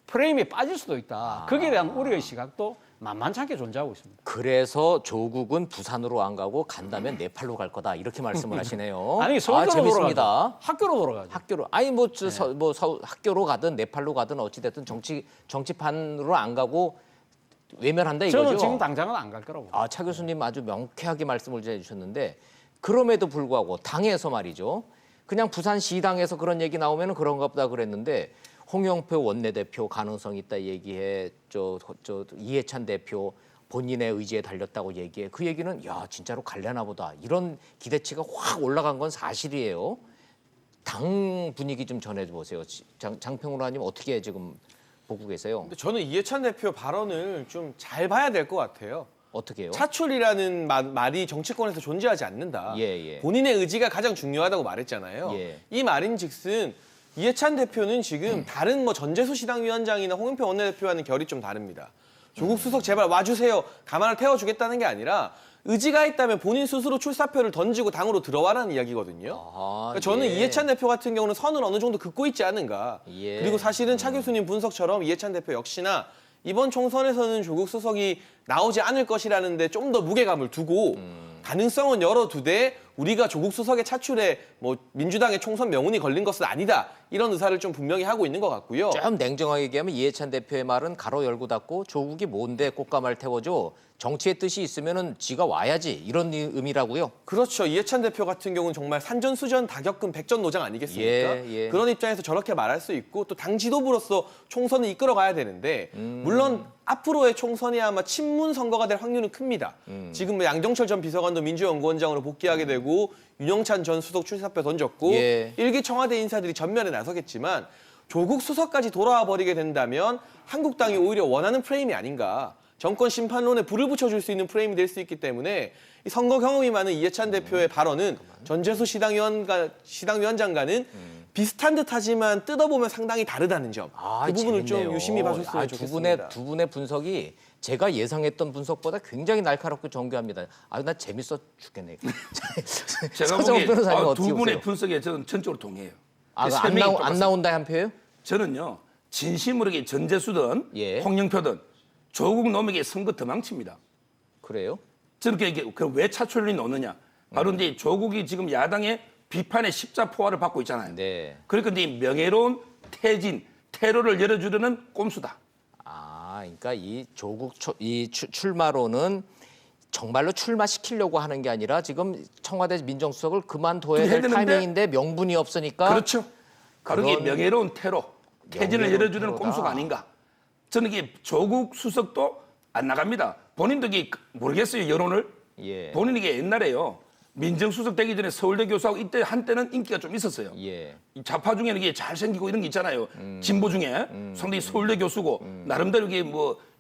S6: 프레임에 빠질 수도 있다. 거기에 대한 우려의 시각도 만만찮게 존재하고 있습니다.
S1: 그래서 조국은 부산으로 안 가고 간다면 네팔로 갈 거다 이렇게 말씀을 하시네요.
S6: 아니 서울로
S1: 재밌습니다.
S6: 돌아가죠. 학교로 돌아가죠.
S1: 학교로 아니 학교로 가든 네팔로 가든 어찌 됐든 정치판으로 안 가고 외면한다 이거죠.
S6: 저는 지금 당장은 안 갈 거라고.
S1: 차 교수님 아주 명쾌하게 말씀을 해주셨는데 그럼에도 불구하고 당에서 말이죠. 그냥 부산시당에서 그런 얘기 나오면 그런가 보다 그랬는데 홍영표 원내대표 가능성 있다 얘기해. 이해찬 대표 본인의 의지에 달렸다고 얘기해. 그 얘기는 야 진짜로 갈려나 보다. 이런 기대치가 확 올라간 건 사실이에요. 당 분위기 좀 전해 보세요. 장평우라님 어떻게 지금 보고 계세요?
S5: 근데 저는 이해찬 대표 발언을 좀 잘 봐야 될 것 같아요.
S1: 어떻게요?
S5: 차출이라는 말이 정치권에서 존재하지 않는다.
S1: 예.
S5: 본인의 의지가 가장 중요하다고 말했잖아요.
S1: 예.
S5: 이 말인즉슨 이해찬 대표는 지금 다른 전재수 시당위원장이나 홍영표 원내대표와는 결이 좀 다릅니다. 조국 수석 제발 와주세요. 가만을 태워주겠다는 게 아니라 의지가 있다면 본인 스스로 출사표를 던지고 당으로 들어와라는 이야기거든요. 그러니까 저는 이해찬 대표 같은 경우는 선을 어느 정도 긋고 있지 않은가.
S1: 예.
S5: 그리고 사실은 차 교수님 분석처럼 이해찬 대표 역시나 이번 총선에서는 조국 수석이 나오지 않을 것이라는데 좀 더 무게감을 두고 가능성은 열어두되 우리가 조국 수석의 차출에 민주당의 총선 명운이 걸린 것은 아니다. 이런 의사를 좀 분명히 하고 있는 것 같고요.
S1: 좀 냉정하게 얘기하면 이해찬 대표의 말은 가로 열고 닫고 조국이 뭔데 꽃가마를 태워줘. 정치의 뜻이 있으면은 지가 와야지. 이런 의미라고요.
S5: 그렇죠. 이해찬 대표 같은 경우는 정말 산전수전 다 겪은 백전노장 아니겠습니까?
S1: 예.
S5: 그런 입장에서 저렇게 말할 수 있고 또 당 지도부로서 총선을 이끌어가야 되는데 물론 앞으로의 총선이 아마 친문 선거가 될 확률은 큽니다. 지금 양정철 전 비서관도 민주연구원장으로 복귀하게 되고 윤영찬 전 수석 출사표 던졌고
S1: 예.
S5: 일기 청와대 인사들이 전면에 나서겠지만 조국 수석까지 돌아와 버리게 된다면 한국당이 오히려 원하는 프레임이 아닌가. 정권 심판론에 불을 붙여줄 수 있는 프레임이 될 수 있기 때문에 이 선거 경험이 많은 이해찬 대표의 발언은 전재수 시당위원장과는 비슷한 듯하지만 뜯어보면 상당히 다르다는 점. 그 부분을
S1: 재밌네요.
S5: 좀 유심히 봐줬으면 좋겠습니다.
S1: 두 분의 분석이 제가 예상했던 분석보다 굉장히 날카롭고 정교합니다. 나 재밌어 죽겠네.
S7: 제가
S1: 서정훈
S7: 보기에
S1: 변호사님 어떻게
S7: 두 분의
S1: 보세요?
S7: 분석에 저는 전적으로 동의해요.
S1: 안
S7: 똑같습니다.
S1: 나온다 한 표예요?
S7: 저는요 진심으로 전재수든
S1: 예.
S7: 홍영표든 조국 놈에게 선거 도망칩니다.
S1: 그래요?
S7: 저렇게 왜 차출이 오느냐? 바로 이제 조국이 지금 야당의 비판의 십자포화를 받고 있잖아요.
S1: 네.
S7: 그러니까 이제 명예로운 퇴진, 테러를 열어주려는 꼼수다.
S1: 그러니까 이 조국 출마로는 정말로 출마시키려고 하는 게 아니라 지금 청와대 민정수석을 그만둬야
S7: 해야
S1: 될
S7: 되는데
S1: 타이밍인데 명분이 없으니까
S7: 그렇죠. 바로 이게
S1: 그런
S7: 명예로운 테러, 퇴진을
S1: 명예로운
S7: 열어주는
S1: 테러다.
S7: 꼼수가 아닌가. 저는 이게 조국 수석도 안 나갑니다. 본인도 이게 모르겠어요, 여론을.
S1: 예.
S7: 본인이 이게 옛날에요. 민정수석 되기 전에 서울대 교수하고 이때 한때는 인기가 좀 있었어요.
S1: 예.
S7: 이 좌파 중에는 이게 잘생기고 이런 게 있잖아요. 진보 중에 상당히 서울대 교수고 나름대로 이게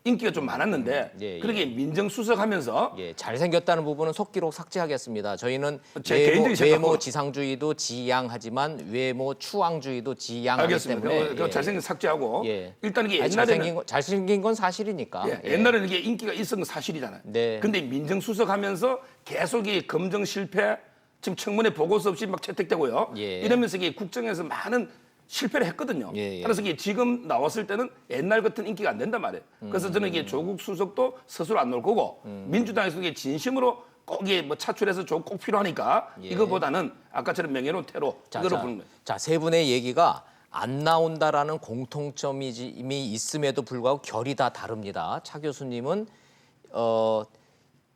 S7: 인기가 좀 많았는데
S1: 예.
S7: 그렇게 민정수석 하면서
S1: 잘생겼다는 부분은 속기록 삭제하겠습니다. 저희는
S7: 제 개인적인 생각으로.
S1: 외모 지상주의도 지양하지만 외모 추앙주의도 지양하기
S7: 알겠습니다.
S1: 때문에
S7: 그거 잘생긴 삭제하고
S1: 예.
S7: 일단 이게
S1: 아니,
S7: 옛날에는
S1: 잘생긴 건 사실이니까.
S7: 예, 옛날에는 이게 인기가 있었던 건 사실이잖아요.
S1: 네.
S7: 근데 민정수석 하면서 계속 이 검증 실패, 지금 청문회 보고서 없이 막 채택되고요.
S1: 예.
S7: 이러면서 이게 국정에서 많은 실패를 했거든요.
S1: 예.
S7: 그래서 이게 지금 나왔을 때는 옛날 같은 인기가 안 된단 말이에요. 그래서 저는 이게 조국 수석도 스스로 안 놓을 거고 민주당에서 이게 진심으로 꼭 이게 차출해서 꼭 필요하니까 이거보다는 아까처럼 명예로운 테러 이거로 보는 거예요.
S1: 자, 세 분의 얘기가 안 나온다라는 공통점이 있음에도 불구하고 결이 다 다릅니다. 차 교수님은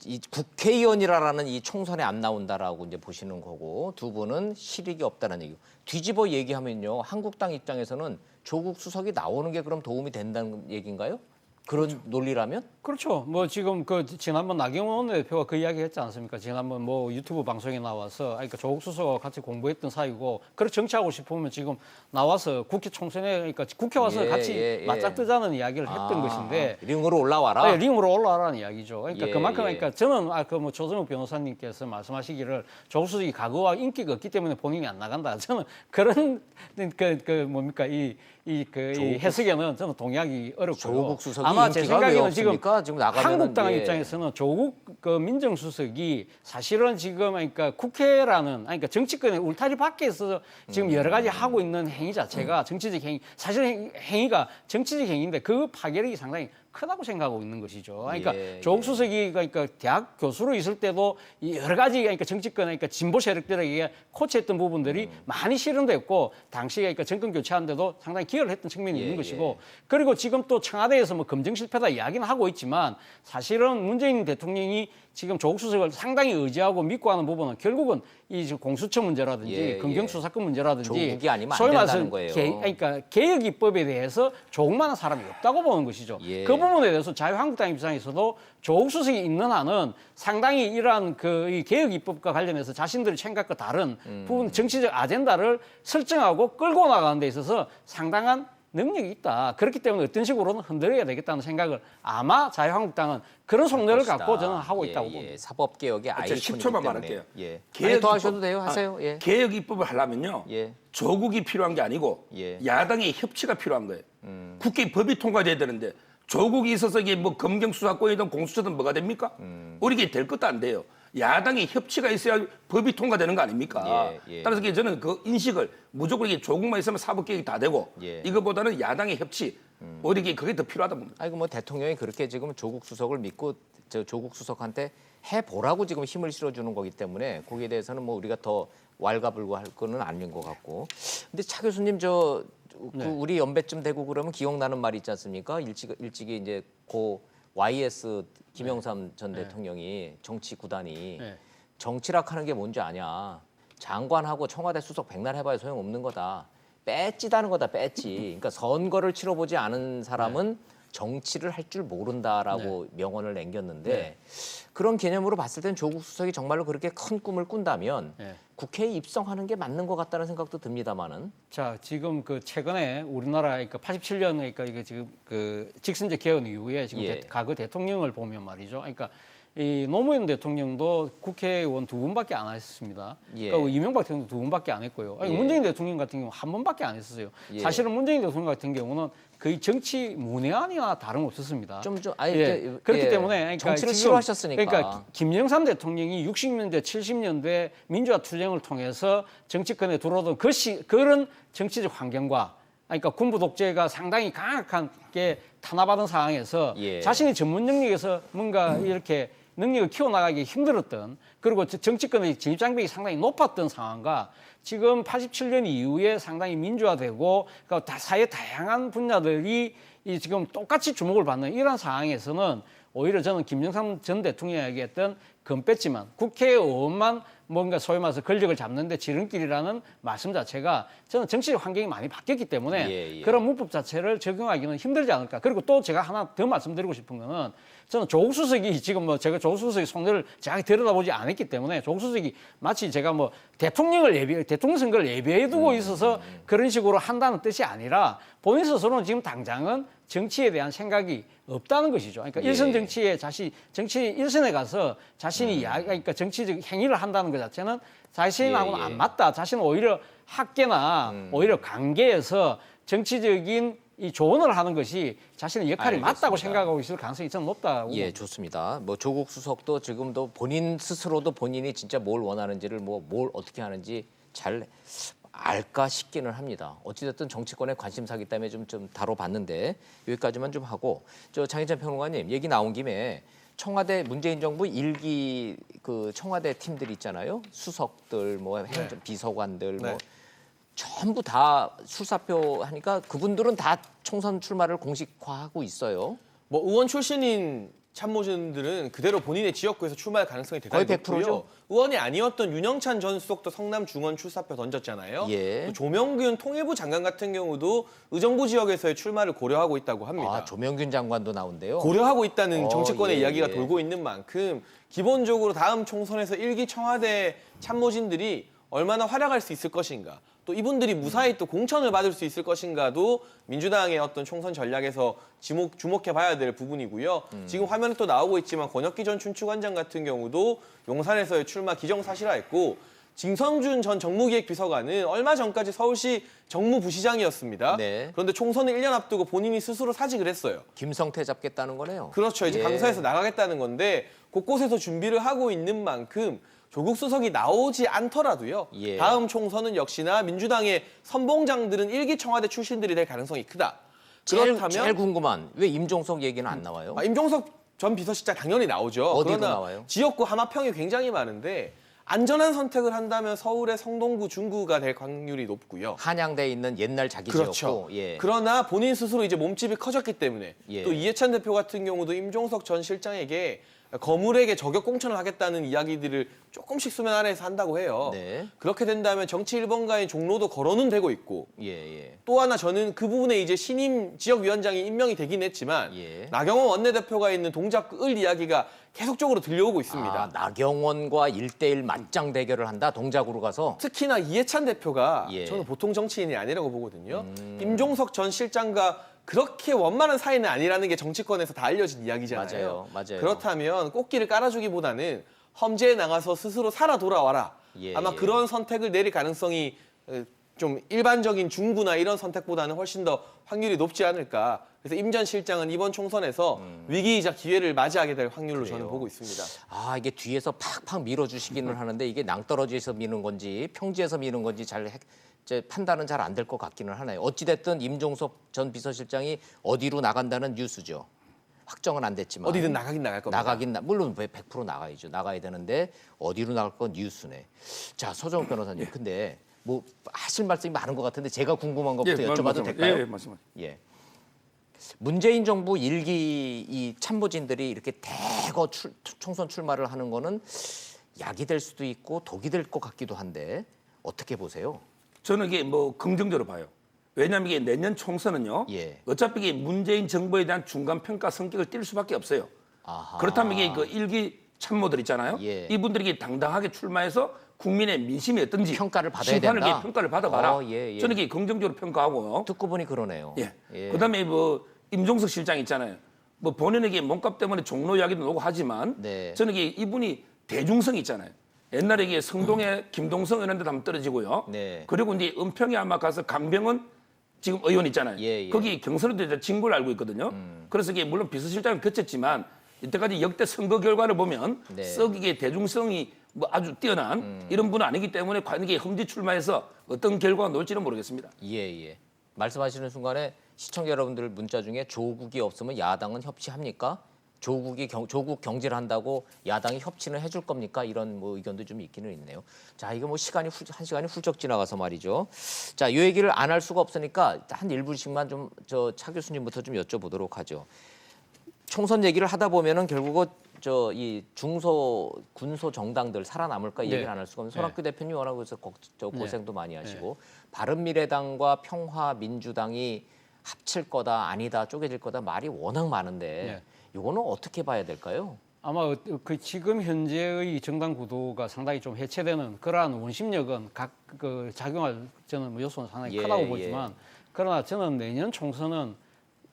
S1: 이 국회의원이라는 이 총선에 안 나온다라고 이제 보시는 거고, 두 분은 실익이 없다는 얘기. 뒤집어 얘기하면요, 한국당 입장에서는 조국 수석이 나오는 게 그럼 도움이 된다는 얘기인가요? 그런 논리라면?
S6: 그렇죠. 뭐 지금 그 지난번 나경원 원내대표가 그 이야기 했지 않습니까? 지난번 뭐 유튜브 방송에 나와서 그러니까 조국 수석과 같이 공부했던 사이고, 그렇게 정치하고 싶으면 지금 나와서 국회 총선에 그러니까 국회 와서 같이 맞짱뜨자는 이야기를 했던 것인데
S1: 링으로 올라와라.
S6: 네, 링으로 올라와라는 이야기죠. 그러니까
S1: 예,
S6: 그만큼
S1: 예.
S6: 그러니까 저는 그 뭐 조정욱 변호사님께서 말씀하시기를 조국 수석이 과거와 인기가 없기 때문에 본인이 안 나간다. 저는 그런 그 뭡니까 이 해석에는 저는 동의하기 어렵고요.
S1: 조국 수석이
S6: 아마 제
S1: 인기가 왜
S6: 생각에는 지금
S1: 없습니까? 지금 나가면은,
S6: 한국당
S1: 예.
S6: 입장에서는 조국 그 민정수석이 사실은 지금 그러니까 국회라는 그러니까 정치권의 울타리 밖에서 지금 여러 가지 하고 있는 행위 자체가 정치적 행위, 사실 행위가 정치적 행위인데 그 파괴력이 상당히 크다고 생각하고 있는 것이죠. 그러니까 조국 수석이 그러니까 대학 교수로 있을 때도 이 여러 가지 그러니까 정치권 그러니까 진보 세력들에게 코치했던 부분들이 많이 실현됐고, 당시에 그러니까 정권 교체하는데도 상당히 기여를 했던 측면이 있는 것이고, 그리고 지금 또 청와대에서 뭐 검증 실패다 이야기는 하고 있지만 사실은 문재인 대통령이 지금 조국 수석을 상당히 의지하고 믿고 하는 부분은 결국은 이 공수처 문제라든지 검경수사권 문제라든지
S1: 조국이 아니면 안
S6: 소위 말해서
S1: 된다는 거예요.
S6: 그러니까 개혁 입법에 대해서 조국만한 사람이 없다고 보는 것이죠. 그 부분에 대해서 자유한국당 입장에서도 조국 수석이 있는 한은 상당히 이러한 이 개혁 입법과 관련해서 자신들의 생각과 다른 부분 정치적 아젠다를 설정하고 끌고 나가는 데 있어서 상당한 능력이 있다. 그렇기 때문에 어떤 식으로는 흔들어야 되겠다는 생각을 아마 자유한국당은 그런 속내를 갖고 저는 하고 있다고 봅니다.
S1: 사법개혁의 아이콘이기
S7: 10초만
S1: 때문에.
S7: 말할게요.
S1: 예.
S7: 개혁
S1: 아니, 더 하셔도
S7: 입법-
S1: 돼요. 하세요. 예.
S7: 개혁 입법을 하려면요.
S1: 예.
S7: 조국이 필요한 게 아니고
S1: 예.
S7: 야당의 협치가 필요한 거예요. 국회 법이 통과돼야 되는데 조국이 있어서 이게 뭐 검경 수사권이든 공수처든 뭐가 됩니까? 우리게 될 것도 안 돼요. 야당의 협치가 있어야 법이 통과되는 거 아닙니까?
S1: 예.
S7: 따라서 저는 그 인식을 무조건 이게 조국만 있으면 사법개혁이 다 되고 이거보다는 야당의 협치, 오히려 그게 더 필요하다 봅니다.
S1: 아이고 뭐 대통령이 그렇게 지금 조국 수석을 믿고 조국 수석한테 해보라고 지금 힘을 실어주는 거기 때문에 거기에 대해서는 뭐 우리가 더 왈가불가할 거는 아닌 것 같고. 근데 차 교수님 그 우리 연배쯤 되고 그러면 기억나는 말이 있지 않습니까? 일찍이 이제 고 YS 김영삼 전 대통령이 정치 구단이 정치락하는 게 뭔지 아냐? 장관하고 청와대 수석 백날 해봐야 소용없는 거다. 배지다는 거다, 배지. 그러니까 선거를 치러보지 않은 사람은 정치를 할 줄 모른다라고 명언을 남겼는데 그런 개념으로 봤을 땐 조국 수석이 정말로 그렇게 큰 꿈을 꾼다면 국회에 입성하는 게 맞는 것 같다는 생각도 듭니다만은.
S6: 자, 지금 그 최근에 우리나라 그러니까 87년 그러니까 이게 지금 그 직선제 개헌 이후에 지금 과거 대통령을 보면 말이죠. 그러니까 이 노무현 대통령도 국회의원 2분밖에 안 했습니다. 그러니까 이명박 대통령도 2분밖에 안 했고요. 문재인 대통령 같은 경우 1번밖에 안 했었어요. 사실은 문재인 대통령 같은 경우는 거의 정치 문외한이나 다름없었습니다. 그렇기 때문에 그러니까
S1: 정치를
S6: 지금,
S1: 싫어하셨으니까.
S6: 그러니까 김영삼 대통령이 60년대, 70년대 민주화 투쟁을 통해서 정치권에 들어오던 그런 정치적 환경과 그러니까 군부 독재가 상당히 강하게 탄압하던 상황에서 자신의 전문 영역에서 뭔가 이렇게 능력을 키워나가기 힘들었던, 그리고 정치권의 진입장벽이 상당히 높았던 상황과 지금 87년 이후에 상당히 민주화되고 그러니까 사회 다양한 분야들이 지금 똑같이 주목을 받는 이런 상황에서는 오히려 저는 김영삼 전 대통령에게 했던 금뺐지만 국회의원만 뭔가 소위 말해서 권력을 잡는데 지름길이라는 말씀 자체가 저는 정치적 환경이 많이 바뀌었기 때문에 그런 문법 자체를 적용하기는 힘들지 않을까. 그리고 또 제가 하나 더 말씀드리고 싶은 거는 저는 조국 수석이 지금 뭐 제가 조국 수석의 속내를 정확히 들여다보지 않았기 때문에 조국 수석이 마치 제가 뭐 대통령 선거를 예비해 두고 있어서 그런 식으로 한다는 뜻이 아니라 본인 스스로는 지금 당장은 정치에 대한 생각이 없다는 것이죠. 그러니까 일선 정치에 정치 일선에 가서 자신이 그러니까 정치적 행위를 한다는 것 자체는 자신하고는 안 맞다. 자신은 오히려 학계나 오히려 관계에서 정치적인 이 조언을 하는 것이 자신의 역할이 맞다고 생각하고 있을 가능성이 저는 높다고.
S1: 좋습니다. 뭐 조국 수석도 지금도 본인 스스로도 본인이 진짜 뭘 원하는지를 뭘 어떻게 하는지 잘 알까 싶기는 합니다. 어찌됐든 정치권의 관심사기 때문에 좀 다뤄봤는데 여기까지만 좀 하고, 장희찬 평론가님 얘기 나온 김에 청와대 문재인 정부 1기 그 청와대 팀들 있잖아요. 수석들, 뭐 행정 비서관들, 뭐 전부 다 출사표 하니까 그분들은 다 총선 출마를 공식화하고 있어요.
S5: 뭐 의원 출신인 참모진들은 그대로 본인의 지역구에서 출마할 가능성이 대단히
S1: 거의
S5: 높고요.
S1: 100%죠.
S5: 의원이 아니었던 윤영찬 전 수석도 성남 중원 출사표 던졌잖아요.
S1: 예.
S5: 또 조명균 통일부 장관 같은 경우도 의정부 지역에서의 출마를 고려하고 있다고 합니다.
S1: 아, 조명균 장관도 나온대요.
S5: 고려하고 있다는 정치권의
S1: 예,
S5: 이야기가
S1: 예.
S5: 돌고 있는 만큼 기본적으로 다음 총선에서 일기 청와대 참모진들이 얼마나 활약할 수 있을 것인가, 또 이분들이 무사히 또 공천을 받을 수 있을 것인가도 민주당의 어떤 총선 전략에서 주목해 봐야 될 부분이고요. 지금 화면에 또 나오고 있지만 권혁기 전 춘추관장 같은 경우도 용산에서의 출마 기정사실화했고, 진성준 전 정무기획비서관은 얼마 전까지 서울시 정무부시장이었습니다.
S1: 네.
S5: 그런데 총선을 1년 앞두고 본인이 스스로 사직을 했어요.
S1: 김성태 잡겠다는 거네요.
S5: 그렇죠. 이제
S1: 예.
S5: 당사에서 나가겠다는 건데 곳곳에서 준비를 하고 있는 만큼 조국 수석이 나오지 않더라도요.
S1: 예.
S5: 다음 총선은 역시나 민주당의 선봉장들은 일기 청와대 출신들이 될 가능성이 크다.
S1: 제일
S5: 그렇다면
S1: 궁금한 왜 임종석 얘기는 안 나와요?
S5: 임종석 전 비서실장 당연히 나오죠.
S1: 어디로
S5: 그러나
S1: 나와요?
S5: 지역구 하마평이 굉장히 많은데 안전한 선택을 한다면 서울의 성동구, 중구가 될 확률이 높고요.
S1: 한양대에 있는 옛날 자기
S5: 그렇죠.
S1: 지역구. 예.
S5: 그러나 본인 스스로 이제 몸집이 커졌기 때문에
S1: 예.
S5: 또 이해찬 대표 같은 경우도 임종석 전 실장에게 거물에게 저격 공천을 하겠다는 이야기들을 조금씩 수면 아래에서 한다고 해요.
S1: 네.
S5: 그렇게 된다면 정치 1번가의 종로도 거론은 되고 있고,
S1: 예, 예.
S5: 또 하나 저는 그 부분에 이제 신임 지역위원장이 임명이 되긴 했지만
S1: 예.
S5: 나경원 원내대표가 있는 동작을 이야기가 계속적으로 들려오고 있습니다.
S1: 아, 나경원과 1대1 맞짱 대결을 한다. 동작으로 가서.
S5: 특히나 이해찬 대표가
S1: 예.
S5: 저는 보통 정치인이 아니라고 보거든요. 임종석 전 실장과 그렇게 원만한 사이는 아니라는 게 정치권에서 다 알려진 이야기잖아요.
S1: 맞아요.
S5: 그렇다면 꽃길을 깔아주기보다는 험지에 나가서 스스로 살아 돌아와라.
S1: 예,
S5: 아마
S1: 예.
S5: 그런 선택을 내릴 가능성이 좀 일반적인 중구나 이런 선택보다는 훨씬 더 확률이 높지 않을까. 그래서 임 전 실장은 이번 총선에서 위기이자 기회를 맞이하게 될 확률로 저는 보고 있습니다.
S1: 아, 이게 뒤에서 팍팍 밀어주시기는 하는데 이게 낭떠러지에서 미는 건지 평지에서 미는 건지 이제 판단은 잘 안 될 것 같기는 하네요. 어찌됐든 임종석 전 비서실장이 어디로 나간다는 뉴스죠. 확정은 안 됐지만.
S5: 어디든 나가긴 나갈 겁니다.
S1: 물론 100% 나가야죠. 나가야 되는데 어디로 나갈 건 뉴스네. 자, 서정욱 변호사님. 근데 뭐 하실 말씀이 많은 것 같은데 제가 궁금한 것부터 여쭤봐도 될까요?
S7: 예, 말씀하세요.
S1: 예. 문재인 정부 일기 이 참모진들이 이렇게 대거 총선 출마를 하는 거는 약이 될 수도 있고 독이 될 것 같기도 한데 어떻게 보세요?
S7: 저는 이게 뭐 긍정적으로 봐요. 왜냐하면 이게 내년 총선은요.
S1: 예.
S7: 어차피 이게 문재인 정부에 대한 중간 평가 성격을 띌 수밖에 없어요.
S1: 아하.
S7: 그렇다면 이게 그 일기 참모들 있잖아요.
S1: 예.
S7: 이분들이 당당하게 출마해서 국민의 민심이 어떤지
S1: 평가를 받아야
S7: 심판을
S1: 된다?
S7: 이렇게 평가를 받아봐라.
S1: 예, 예.
S7: 저는 이게 긍정적으로 평가하고요.
S1: 듣고 보니 그러네요.
S7: 예.
S1: 예.
S7: 그다음에 뭐 임종석 실장 있잖아요. 뭐 본인에게 몸값 때문에 종로 이야기도 나오고 하지만
S1: 네.
S7: 저는 이게 이분이 대중성이 있잖아요. 옛날에 이게 성동에 김동성 의원한테 한번 떨어지고요.
S1: 네.
S7: 그리고 이제 은평에 아마 가서 강병원 지금 의원 있잖아요.
S1: 예, 예.
S7: 거기 경선에도 진 걸로 알고 있거든요. 그래서 이게 물론 비서실장을 거쳤지만 이때까지 역대 선거 결과를 보면
S1: 네.
S7: 썩 이게 대중성이 뭐 아주 뛰어난 이런 분은 아니기 때문에 과연 이게 험지 출마해서 어떤 결과가 나올지는 모르겠습니다.
S1: 예. 말씀하시는 순간에 시청자 여러분들 문자 중에 조국이 없으면 야당은 협치합니까? 조국 경질을 한다고 야당이 협치는 해줄 겁니까? 이런 뭐 의견도 좀 있기는 있네요. 자, 이거 뭐 한 시간이 훌쩍 지나가서 말이죠. 자, 이 얘기를 안 할 수가 없으니까 한 1분씩만 좀 차 교수님부터 좀 여쭤보도록 하죠. 총선 얘기를 하다 보면은 결국은 이 중소 군소 정당들 살아남을까 이
S6: 네.
S1: 얘기를 안 할 수가 없는 손학규 대표님 워낙 그래서
S6: 네.
S1: 고생도 많이 하시고 바른미래당과 평화민주당이 합칠 거다 아니다 쪼개질 거다 말이 워낙 많은데
S6: 네.
S1: 이거는 어떻게 봐야 될까요?
S6: 아마 그 지금 현재의 정당 구도가 상당히 좀 해체되는 그러한 원심력은 각 그 작용할 저는 뭐 요소는 상당히
S1: 예,
S6: 크다고
S1: 예.
S6: 보지만 그러나 저는 내년 총선은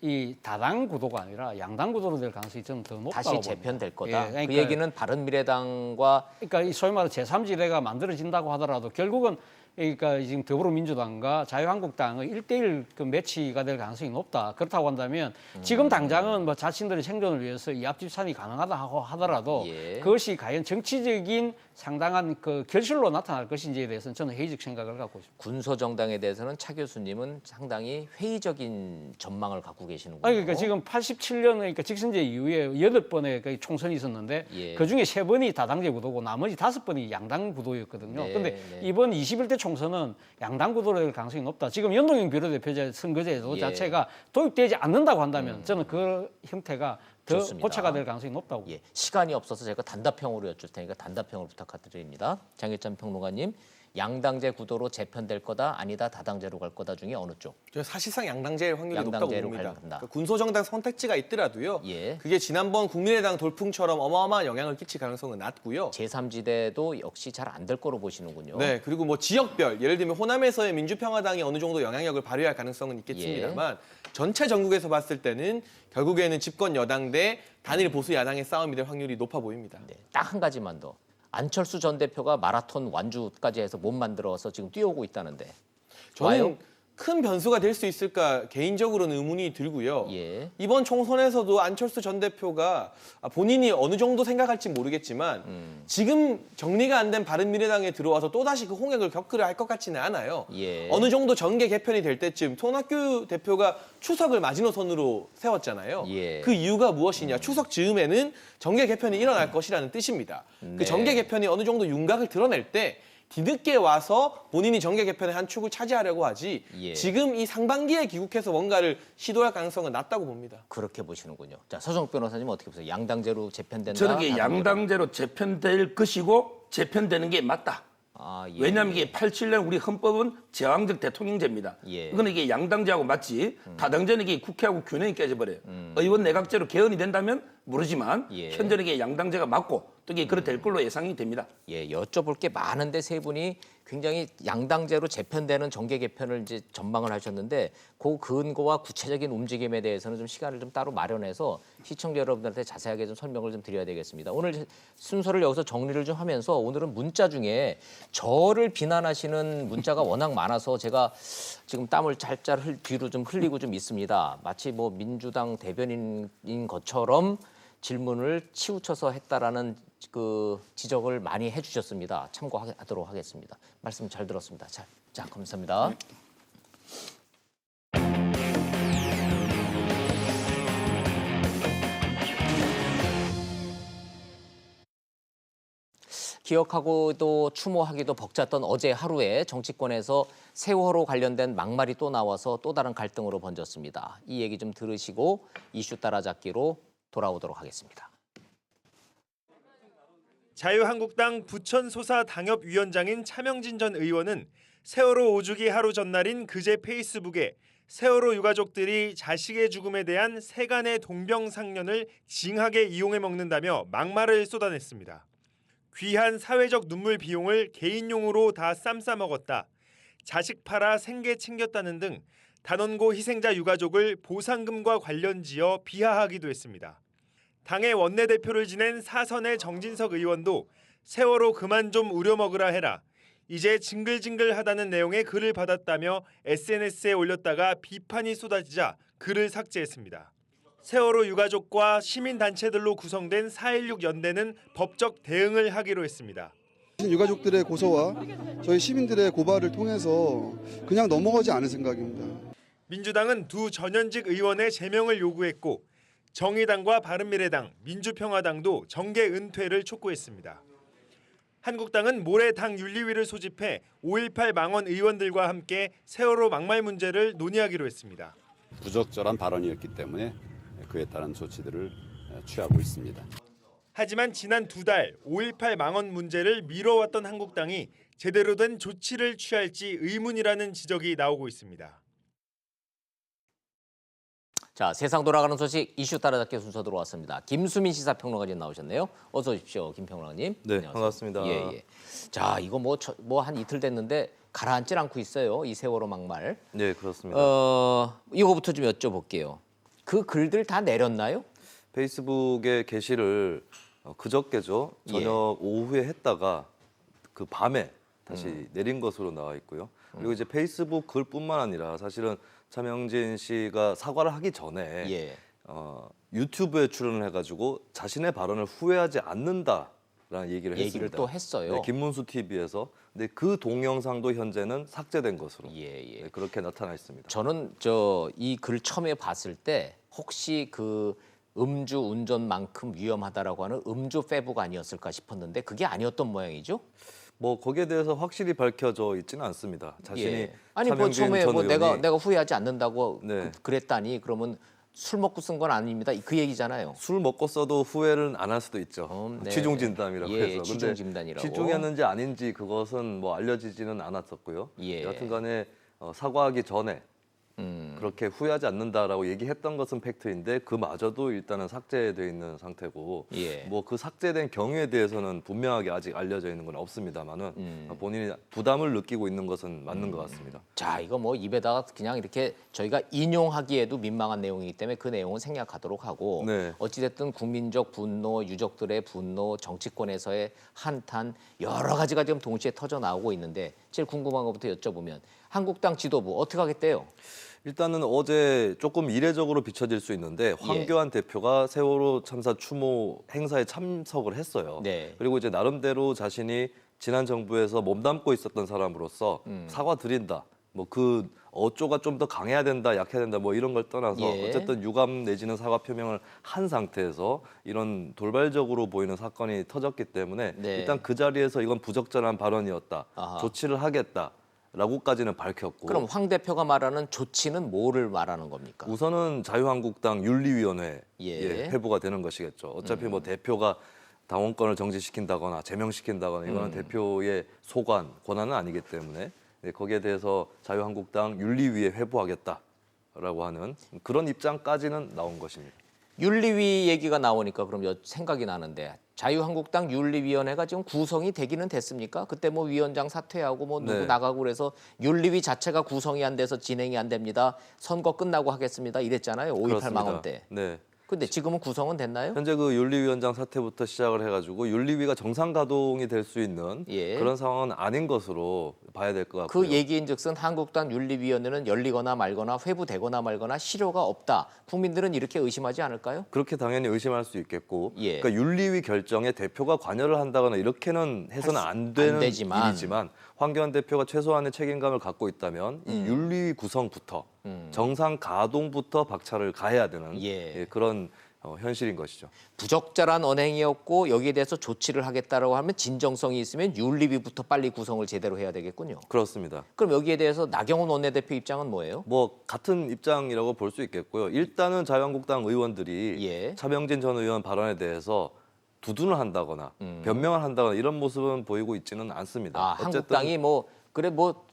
S6: 이 다당 구도가 아니라 양당 구도로 될 가능성이 저는 더 높다고
S1: 다시
S6: 봅니다.
S1: 재편될 거다.
S6: 예, 그러니까,
S1: 그 얘기는 바른미래당과
S6: 그러니까 이 소위 말해 제3지대가 만들어진다고 하더라도 결국은 그러니까 지금 더불어민주당과 자유한국당의 1대1 그 매치가 될 가능성이 높다. 그렇다고 한다면 지금 당장은 뭐 자신들의 생존을 위해서 이 앞집산이 가능하다 하고 하더라도
S1: 예.
S6: 그것이 과연 정치적인 상당한 그 결실로 나타날 것인지에 대해서는 저는 회의적 생각을 갖고 있습니다.
S1: 군소정당에 대해서는 차 교수님은 상당히 회의적인 전망을 갖고 계시는군요.
S6: 아니, 그러니까 지금 87년 그러니까 직선제 이후에 8번의 그 총선이 있었는데
S1: 예.
S6: 그중에 3번이 다당제 구도고 나머지 5번이 양당 구도였거든요.
S1: 네,
S6: 그런데
S1: 네.
S6: 이번 21대 총선은 양당 구도로 될 가능성이 높다. 지금 연동형 비례대표제 선거제도
S1: 예.
S6: 자체가 도입되지 않는다고 한다면 저는 그 형태가 더
S1: 좋습니다.
S6: 고착화 될 가능성이 높다고.
S1: 예, 시간이 없어서 제가 단답형으로 여쭐 테니까 단답형으로 부탁드립니다. 장일찬 평론가님, 양당제 구도로 재편될 거다, 아니다, 다당제로 갈 거다 중에 어느 쪽?
S5: 저는 사실상 양당제일 확률이 높다고
S1: 양당제로
S5: 봅니다.
S1: 간다.
S5: 그러니까 군소정당 선택지가 있더라도요.
S1: 예.
S5: 그게 지난번 국민의당 돌풍처럼 어마어마한 영향을 끼칠 가능성은 낮고요.
S1: 제3지대도 역시 잘 안 될 거로 보시는군요.
S5: 네, 그리고 뭐 지역별, 예를 들면 호남에서의 민주평화당이 어느 정도 영향력을 발휘할 가능성은 있겠습니다만 전체 전국에서 봤을 때는 결국에는 집권 여당 대 단일 보수 야당의 싸움이 될 확률이 높아 보입니다.
S1: 네, 딱 한 가지만 더. 안철수 전 대표가 마라톤 완주까지 해서 못 만들어서 지금 뛰어오고 있다는데.
S5: 저는
S1: 와요?
S5: 큰 변수가 될 수 있을까 개인적으로는 의문이 들고요.
S1: 예.
S5: 이번 총선에서도 안철수 전 대표가 본인이 어느 정도 생각할지 모르겠지만 지금 정리가 안 된 바른미래당에 들어와서 또다시 그 홍역을 겪으려 할 것 같지는 않아요.
S1: 예.
S5: 어느 정도 정계 개편이 될 때쯤 손학규 대표가 추석을 마지노선으로 세웠잖아요.
S1: 예.
S5: 그 이유가 무엇이냐. 추석 즈음에는 정계 개편이 일어날 것이라는 뜻입니다.
S1: 네.
S5: 그 정계 개편이 어느 정도 윤곽을 드러낼 때 뒤늦게 와서 본인이 정계 개편의 한 축을 차지하려고 하지
S1: 예.
S5: 지금 이 상반기에 귀국해서 뭔가를 시도할 가능성은 낮다고 봅니다.
S1: 그렇게 보시는군요. 자, 서정욱 변호사님 어떻게 보세요? 양당제로 재편된다?
S7: 저는 이게
S1: 다당제로?
S7: 양당제로 재편될 것이고 재편되는 게 맞다.
S1: 아, 예.
S7: 왜냐하면 이게 87년 우리 헌법은 제왕적 대통령제입니다.
S1: 예.
S7: 이거는 이게 양당제하고 맞지. 다당제는 이게 국회하고 균형이 깨져버려요. 의원 내각제로 개헌이 된다면 모르지만
S1: 예.
S7: 현재는 이게 양당제가 맞고 또 이게 그렇게 될 걸로 예상이 됩니다.
S1: 예, 여쭤볼 게 많은데 세 분이 굉장히 양당제로 재편되는 정계 개편을 이제 전망을 하셨는데 그 근거와 구체적인 움직임에 대해서는 좀 시간을 좀 따로 마련해서 시청자 여러분들한테 자세하게 좀 설명을 좀 드려야 되겠습니다. 오늘 순서를 여기서 정리를 좀 하면서 오늘은 문자 중에 저를 비난하시는 문자가 워낙 많아서 제가 지금 땀을 짤짤 뒤로 좀 흘리고 좀 있습니다. 마치 뭐 민주당 대변인인 것처럼 질문을 치우쳐서 했다라는 그 지적을 많이 해주셨습니다. 참고하도록 하겠습니다. 말씀 잘 들었습니다. 자, 감사합니다. 기억하고도 추모하기도 벅찼던 어제 하루에 정치권에서 세월호 관련된 막말이 또 나와서 또 다른 갈등으로 번졌습니다. 이 얘기 좀 들으시고 이슈 따라잡기로 돌아오도록 하겠습니다.
S8: 자유한국당 부천소사 당협위원장인 차명진 전 의원은 세월호 5주기 하루 전날인 그제 페이스북에 세월호 유가족들이 자식의 죽음에 대한 세간의 동병상련을 징하게 이용해 먹는다며 막말을 쏟아냈습니다. 귀한 사회적 눈물 비용을 개인용으로 다 쌈싸 먹었다. 자식 팔아 생계 챙겼다는 등 단원고 희생자 유가족을 보상금과 관련지어 비하하기도 했습니다. 당의 원내대표를 지낸 사선의 정진석 의원도 세월호 그만 좀 우려먹으라 해라. 이제 징글징글하다는 내용의 글을 받았다며 SNS에 올렸다가 비판이 쏟아지자 글을 삭제했습니다. 세월호 유가족과 시민단체들로 구성된 4.16 연대는 법적 대응을 하기로 했습니다.
S9: 유가족들의 고소와 저희 시민들의 고발을 통해서 그냥 넘어가지 않을 생각입니다.
S8: 민주당은 두 전현직 의원의 제명을 요구했고 정의당과 바른미래당, 민주평화당도 정계 은퇴를 촉구했습니다. 한국당은 모레 당 윤리위를 소집해 5.18 망원 의원들과 함께 세월호 막말 문제를 논의하기로 했습니다.
S10: 부적절한 발언이었기 때문에 그에 따른 조치들을 취하고 있습니다.
S8: 하지만 지난 2달 5.18 망원 문제를 미뤄왔던 한국당이 제대로 된 조치를 취할지 의문이라는 지적이 나오고 있습니다.
S1: 자, 세상 돌아가는 소식 이슈 따라잡기 순서 들어왔습니다. 김수민 시사평론가님 나오셨네요. 어서 오십시오, 김 평론가님.
S11: 네,
S1: 안녕하세요.
S11: 반갑습니다.
S1: 예. 자, 이거 뭐 한 이틀 됐는데 가라앉질 않고 있어요. 이 세월호 막말.
S11: 네, 그렇습니다.
S1: 이거부터 좀 여쭤볼게요. 그 글들 다 내렸나요?
S11: 페이스북에 게시를 그저께죠. 저녁 오후에 했다가 그 밤에 다시 내린 것으로 나와 있고요. 그리고 이제 페이스북 글뿐만 아니라 사실은 차명진 씨가 사과를 하기 전에
S1: 예.
S11: 유튜브에 출연을 해가지고 자신의 발언을 후회하지 않는다라는 얘기를 했습니다.
S1: 또 했어요.
S11: 네, 김문수 TV에서. 근데 그 동영상도 현재는 삭제된 것으로
S1: 예.
S11: 네, 그렇게 나타나 있습니다.
S1: 저는 이 글 처음에 봤을 때 혹시 그 음주 운전만큼 위험하다라고 하는 음주 페북 아니었을까 싶었는데 그게 아니었던 모양이죠?
S11: 뭐 거기에 대해서 확실히 밝혀져 있지는 않습니다. 자신이
S1: 예. 아니 뭐
S11: 차명진
S1: 처음에
S11: 전
S1: 뭐
S11: 의원이
S1: 내가 후회하지 않는다고
S11: 네.
S1: 그랬다니 그러면 술 먹고 쓴 건 아닙니다. 그 얘기잖아요.
S11: 술 먹고 써도 후회는 안 할 수도 있죠.
S1: 네.
S11: 취중 진담이라고
S1: 예,
S11: 해서.
S1: 취중 진담이라고.
S11: 취중이었는지 아닌지 그것은 뭐 알려지지는 않았었고요.
S1: 예.
S11: 여하튼간에 사과하기 전에 그렇게 후회하지 않는다라고 얘기했던 것은 팩트인데 그마저도 일단은 삭제돼 있는 상태고
S1: 예.
S11: 뭐 그 삭제된 경위에 대해서는 분명하게 아직 알려져 있는 건 없습니다만은 본인이 부담을 느끼고 있는 것은 맞는 것 같습니다.
S1: 자, 이거 뭐 입에다가 그냥 이렇게 저희가 인용하기에도 민망한 내용이기 때문에 그 내용은 생략하도록 하고
S11: 네.
S1: 어찌됐든 국민적 분노, 유족들의 분노, 정치권에서의 한탄 여러 가지가 지금 동시에 터져 나오고 있는데 제일 궁금한 것부터 여쭤보면 한국당 지도부 어떻게 하겠대요?
S11: 일단은 어제 조금 이례적으로 비춰질 수 있는데 황교안 대표가 세월호 참사 추모 행사에 참석을 했어요.
S1: 네.
S11: 그리고 이제 나름대로 자신이 지난 정부에서 몸담고 있었던 사람으로서 사과드린다. 뭐 그 어조가 좀 더 강해야 된다, 약해야 된다, 뭐 이런 걸 떠나서
S1: 예.
S11: 어쨌든 유감 내지는 사과 표명을 한 상태에서 이런 돌발적으로 보이는 사건이 터졌기 때문에
S1: 네.
S11: 일단 그 자리에서 이건 부적절한 발언이었다,
S1: 아하.
S11: 조치를 하겠다. 라고까지는 밝혔고
S1: 그럼 황 대표가 말하는 조치는 뭐를 말하는 겁니까?
S11: 우선은 자유한국당 윤리위원회
S1: 예.
S11: 회부가 되는 것이겠죠. 어차피 뭐 대표가 당원권을 정지시킨다거나 제명시킨다거나 이거는 대표의 소관 권한은 아니기 때문에 거기에 대해서 자유한국당 윤리위에 회부하겠다라고 하는 그런 입장까지는 나온 것입니다.
S1: 윤리위 얘기가 나오니까 그럼 생각이 나는데 자유한국당 윤리위원회가 지금 구성이 되기는 됐습니까? 그때 뭐 위원장 사퇴하고 뭐 누구
S11: 네.
S1: 나가고 그래서 윤리위 자체가 구성이 안 돼서 진행이 안 됩니다. 선거 끝나고 하겠습니다. 이랬잖아요. 5.18
S11: 그렇습니다.
S1: 망원 때.
S11: 네.
S1: 근데 지금은 구성은 됐나요?
S11: 현재 그 윤리위원장 사태부터 시작을 해가지고 윤리위가 정상 가동이 될 수 있는
S1: 예.
S11: 그런 상황은 아닌 것으로 봐야 될 것 같고요.
S1: 그 얘기인즉슨 한국당 윤리위원회는 열리거나 말거나 회부되거나 말거나 실효가 없다. 국민들은 이렇게 의심하지 않을까요?
S11: 그렇게 당연히 의심할 수 있겠고,
S1: 예.
S11: 그러니까 윤리위 결정에 대표가 관여를 한다거나 이렇게는 해서는 안 되는
S1: 되지만.
S11: 일이지만 황교안 대표가 최소한의 책임감을 갖고 있다면 이 윤리위 구성부터 정상 가동부터 박차를 가해야 되는
S1: 예.
S11: 그런 현실인 것이죠.
S1: 부적절한 언행이었고 여기에 대해서 조치를 하겠다라고 하면 진정성이 있으면 윤리위부터 빨리 구성을 제대로 해야 되겠군요.
S11: 그렇습니다.
S1: 그럼 여기에 대해서 나경원 원내대표 입장은 뭐예요?
S11: 뭐 같은 입장이라고 볼 수 있겠고요. 일단은 자유한국당 의원들이
S1: 예.
S11: 차명진 전 의원 발언에 대해서 두둔을 한다거나 변명을 한다거나 이런 모습은 보이고 있지는 않습니다.
S1: 아, 한국당이 뭐 그래 뭐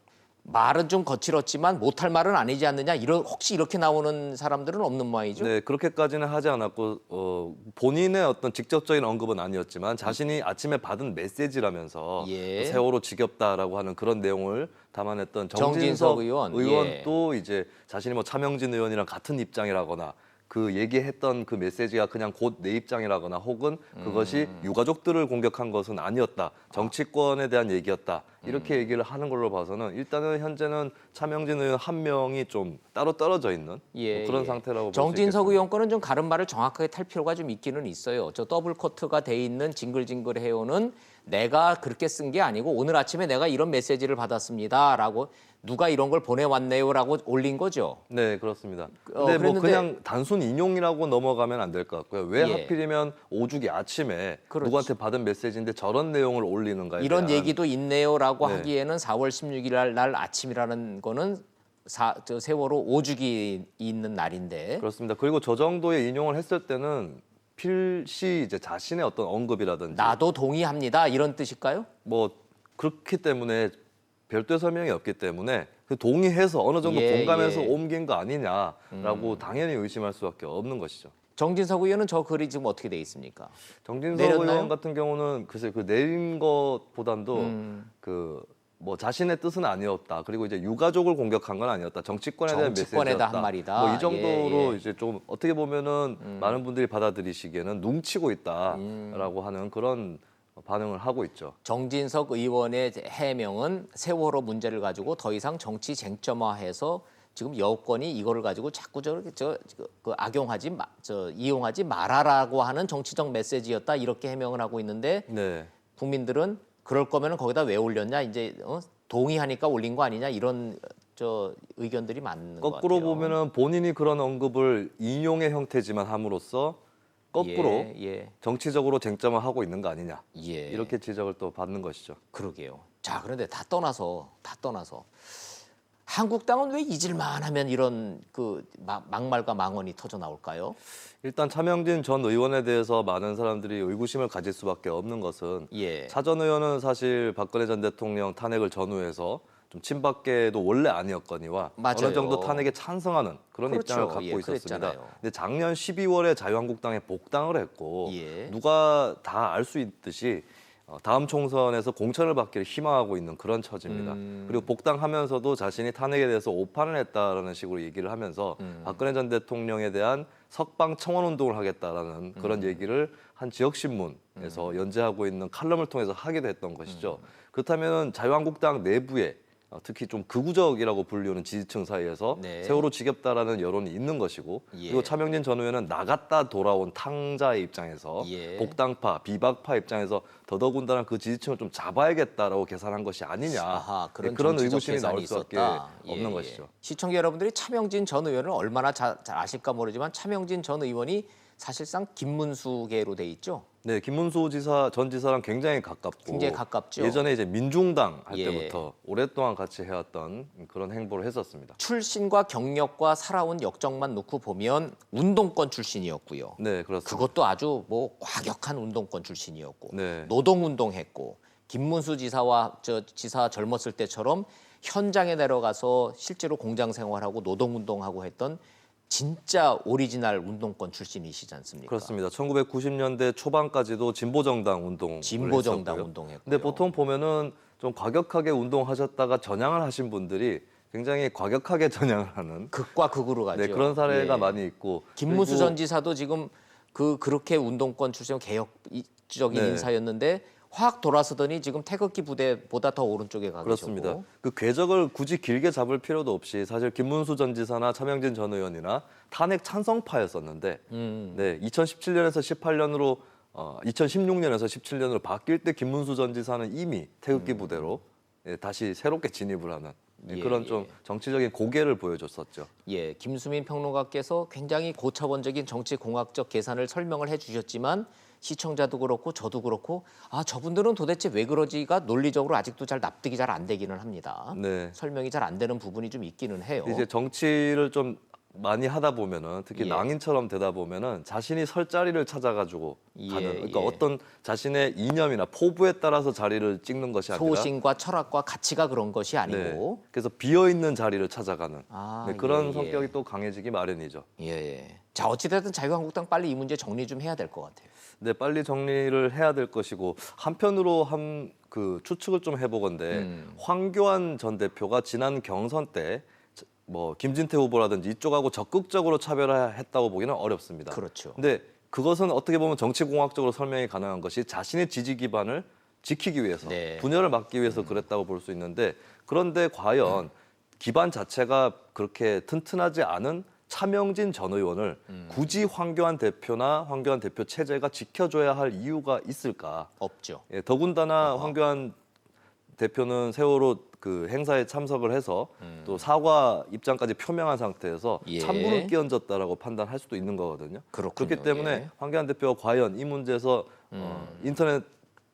S1: 말은 좀 거칠었지만 못할 말은 아니지 않느냐 혹시 이렇게 나오는 사람들은 없는 모양이죠?
S11: 네, 그렇게까지는 하지 않았고 본인의 어떤 직접적인 언급은 아니었지만 자신이 아침에 받은 메시지라면서
S1: 예.
S11: 세월호 지겹다라고 하는 그런 내용을 담아냈던
S1: 정진석
S11: 정진석
S1: 의원.
S11: 의원도 이제 자신이 뭐 차명진 의원이랑 같은 입장이라거나 그 얘기했던 그 메시지가 그냥 곧 내 입장이라거나 혹은 그것이 유가족들을 공격한 것은 아니었다. 정치권에 대한 얘기였다. 이렇게 얘기를 하는 걸로 봐서는 일단은 현재는 차명진 의원 한 명이 좀 따로 떨어져 있는 뭐 그런 상태라고 볼 수 있겠습니다.
S1: 정진석 의원 거는 좀 가른 말을 정확하게 탈 필요가 좀 있기는 있어요. 저 더블 코트가 돼 있는 징글징글 해오는 내가 그렇게 쓴 게 아니고 오늘 아침에 내가 이런 메시지를 받았습니다라고 누가 이런 걸 보내왔네요라고 올린 거죠.
S11: 네, 그렇습니다. 근데 뭐
S1: 그랬는데-
S11: 그냥 단순 인용이라고 넘어가면 안 될 것 같고요. 왜
S1: 예.
S11: 하필이면 오죽이 아침에
S1: 그렇지.
S11: 누구한테 받은 메시지인데 저런 내용을 올리는가에
S1: 이런
S11: 대한
S1: 얘기도 있네요라고
S11: 네.
S1: 하기에는 4월 16일 날 아침이라는 거는 저 세월호 5주기 있는 날인데
S11: 그렇습니다. 그리고 저 정도의 인용을 했을 때는 필시 이제 자신의 어떤 언급이라든지
S1: 나도 동의합니다 이런 뜻일까요?
S11: 뭐 그렇기 때문에 별도의 설명이 없기 때문에 그 동의해서 어느 정도
S1: 예,
S11: 공감해서
S1: 예.
S11: 옮긴 거 아니냐라고 당연히 의심할 수밖에 없는 것이죠.
S1: 정진석 의원은 저 글이 지금 어떻게 돼 있습니까?
S11: 정진석
S1: 내렸나요?
S11: 의원 같은 경우는 글쎄 그 내린 것보단도 그 뭐 자신의 뜻은 아니었다. 그리고 이제 유가족을 공격한 건 아니었다. 정치권에 대한
S1: 정치권에다
S11: 메시지였다.
S1: 한 말이다.
S11: 뭐 이 정도로
S1: 예, 예.
S11: 이제 좀 어떻게 보면은 많은 분들이 받아들이시기에는 뭉치고 있다라고 하는 그런 반응을 하고 있죠.
S1: 정진석 의원의 해명은 세월호 문제를 가지고 더 이상 정치 쟁점화해서 지금 여권이 이거를 가지고 자꾸 이용하지 말아라고 하는 정치적 메시지였다 이렇게 해명을 하고 있는데
S11: 네.
S1: 국민들은 그럴 거면은 거기다 왜 올렸냐 이제 동의하니까 올린 거 아니냐 이런 의견들이 많은 것 같아요.
S11: 거꾸로 보면은 본인이 그런 언급을 인용의 형태지만 함으로써 거꾸로
S1: 예.
S11: 정치적으로 쟁점을 하고 있는 거 아니냐
S1: 예.
S11: 이렇게 지적을 또 받는 것이죠.
S1: 그러게요. 자, 그런데 다 떠나서 한국당은 왜 잊을만 하면 이런 그 막말과 망언이 터져 나올까요?
S11: 일단 차명진 전 의원에 대해서 많은 사람들이 의구심을 가질 수밖에 없는 것은
S1: 예.
S11: 차 전 의원은 사실 박근혜 전 대통령 탄핵을 전후해서 좀 친박계도 원래 아니었거니와
S1: 맞아요.
S11: 어느 정도 탄핵에 찬성하는 그런
S1: 그렇죠.
S11: 입장을 갖고
S1: 예,
S11: 있었습니다.
S1: 그랬잖아요.
S11: 근데 작년 12월에 자유한국당에 복당을 했고
S1: 예.
S11: 누가 다 알 수 있듯이 다음 총선에서 공천을 받기를 희망하고 있는 그런 처지입니다. 그리고 복당하면서도 자신이 탄핵에 대해서 오판을 했다라는 식으로 얘기를 하면서 박근혜 전 대통령에 대한 석방 청원 운동을 하겠다라는 그런 얘기를 한 지역신문에서 연재하고 있는 칼럼을 통해서 하기도 했던 것이죠. 그렇다면 자유한국당 내부에 특히 좀 극우적이라고 불리우는 지지층 사이에서
S1: 네.
S11: 세월호 지겹다라는 여론이 있는 것이고
S1: 예.
S11: 그리고 차명진 전 의원은 나갔다 돌아온 탕자의 입장에서
S1: 예.
S11: 복당파, 비박파 입장에서 더더군다나 그 지지층을 좀 잡아야겠다라고 계산한 것이 아니냐
S1: 아하, 그런
S11: 그런
S1: 정치적
S11: 의구심이
S1: 계산이
S11: 나올 수밖에
S1: 있었다.
S11: 없는
S1: 예.
S11: 것이죠.
S1: 시청자 여러분들이 차명진 전 의원을 얼마나 잘 아실까 모르지만 차명진 전 의원이 사실상 김문수계로 돼 있죠.
S11: 네, 김문수 전 지사랑 굉장히 가깝고
S1: 굉장히 가깝죠.
S11: 예전에 이제 민중당 할
S1: 예.
S11: 때부터 오랫동안 같이 해왔던 그런 행보를 했었습니다.
S1: 출신과 경력과 살아온 역정만 놓고 보면 운동권 출신이었고요.
S11: 네, 그렇습니다.
S1: 그것도 아주 뭐 과격한 운동권 출신이었고
S11: 네.
S1: 노동운동했고 김문수 지사와 지사 젊었을 때처럼 현장에 내려가서 실제로 공장 생활하고 노동운동하고 했던 진짜 오리지널 운동권 출신이시지 않습니까?
S11: 그렇습니다. 1990년대 초반까지도 진보정당 운동을
S1: 진보정당
S11: 했었고요.
S1: 운동했고요.
S11: 근데 보통 보면은 좀 과격하게 운동하셨다가 전향을 하신 분들이 굉장히 과격하게 전향을 하는
S1: 극과 극으로 가죠.
S11: 네, 그런 사례가
S1: 예.
S11: 많이 있고
S1: 김문수
S11: 그리고
S1: 전 지사도 지금 그렇게 운동권 출신 개혁적인
S11: 네.
S1: 인사였는데 확 돌아서더니 지금 태극기 부대보다 더 오른쪽에 가
S11: 그렇습니다.
S1: 계셨고.
S11: 그 궤적을 굳이 길게 잡을 필요도 없이 사실 김문수 전 지사나 차명진 전 의원이나 탄핵 찬성파였었는데 네, 2017년에서 18년으로 2016년에서 17년으로 바뀔 때 김문수 전 지사는 이미 태극기 부대로 다시 새롭게 진입을 하는 그런 좀 정치적인 고개를 보여줬었죠.
S1: 예, 김수민 평론가께서 굉장히 고차원적인 정치 공학적 계산을 설명을 해주셨지만 시청자도 그렇고 저도 그렇고 저분들은 도대체 왜 그러지가 논리적으로 아직도 잘 납득이 잘 안 되기는 합니다.
S11: 네.
S1: 설명이 잘 안 되는 부분이 좀 있기는 해요.
S11: 이제 정치를 좀 많이 하다 보면은 특히
S1: 예.
S11: 낭인처럼 되다 보면은 자신이 설 자리를 찾아가지고 가는 그러니까
S1: 예.
S11: 어떤 자신의 이념이나 포부에 따라서 자리를 찍는 것이 아니라
S1: 소신과 철학과 가치가 그런 것이 아니고
S11: 네. 그래서 비어 있는 자리를 찾아가는 네, 그런
S1: 예, 예.
S11: 성격이 또 강해지기 마련이죠.
S1: 예. 자, 어찌됐든 자유한국당 빨리 이 문제 정리 좀 해야 될 것 같아요.
S11: 네, 빨리 정리를 해야 될 것이고 한편으로 그 추측을 좀 해보건데 황교안 전 대표가 지난 경선 때 뭐 김진태 후보라든지 이쪽하고 적극적으로 차별화했다고 보기는 어렵습니다.
S1: 그렇죠.
S11: 근데 그것은 어떻게 보면 정치공학적으로 설명이 가능한 것이 자신의 지지 기반을 지키기 위해서
S1: 네.
S11: 분열을 막기 위해서 그랬다고 볼 수 있는데 그런데 과연 기반 자체가 그렇게 튼튼하지 않은 차명진 전 의원을 굳이 황교안 대표나 황교안 대표 체제가 지켜줘야 할 이유가 있을까?
S1: 없죠.
S11: 예, 더군다나 황교안 대표는 세월호 그 행사에 참석을 해서 또 사과 입장까지 표명한 상태에서
S1: 예.
S11: 찬물을 끼얹었다라고 판단할 수도 있는 거거든요.
S1: 그렇군요.
S11: 그렇기 때문에
S1: 예.
S11: 황교안 대표가 과연 이 문제에서 인터넷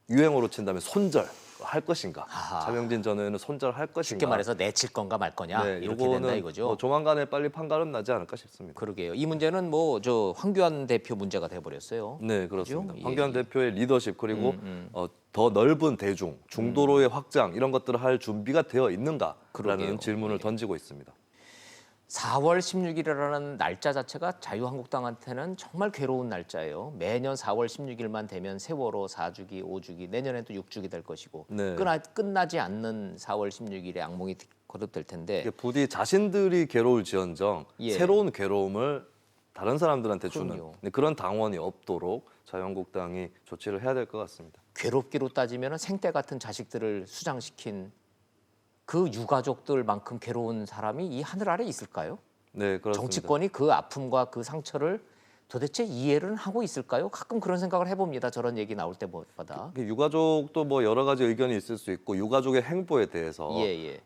S11: 유행어로 친다면 손절할 것인가?
S1: 아하.
S11: 차명진 전 의원은 손절할 것인가?
S1: 쉽게 말해서 내칠 건가 말 거냐
S11: 네,
S1: 이렇게
S11: 요거는
S1: 된다 이거죠.
S11: 뭐 조만간에 빨리 판가름 나지 않을까 싶습니다.
S1: 그러게요. 이 문제는 뭐 황교안 대표 문제가 돼 버렸어요.
S11: 네, 그렇습니다.
S1: 그죠?
S11: 황교안
S1: 예.
S11: 대표의 리더십 그리고 더 넓은 대중, 중도로의 확장 이런 것들을 할 준비가 되어 있는가라는
S1: 그러게요.
S11: 질문을
S1: 예.
S11: 던지고 있습니다.
S1: 4월 16일이라는 날짜 자체가 자유한국당한테는 정말 괴로운 날짜예요. 매년 4월 16일만 되면 세월호 4주기, 5주기, 내년에도 6주기 될 것이고
S11: 네.
S1: 끝나지 않는 4월 16일에 악몽이 거듭될 텐데
S11: 이게 부디 자신들이 괴로울지언정
S1: 예.
S11: 새로운 괴로움을 다른 사람들한테 주는
S1: 그럼요.
S11: 그런 당원이 없도록 자유한국당이 조치를 해야 될 것 같습니다.
S1: 괴롭기로 따지면 생떼 같은 자식들을 수장시킨 그 유가족들만큼 괴로운 사람이 이 하늘 아래 있을까요?
S11: 네, 그렇습니다.
S1: 정치권이 그 아픔과 그 상처를 도대체 이해를 하고 있을까요? 가끔 그런 생각을 해봅니다. 저런 얘기 나올 때마다.
S11: 유가족도 뭐 여러 가지 의견이 있을 수 있고 유가족의 행보에 대해서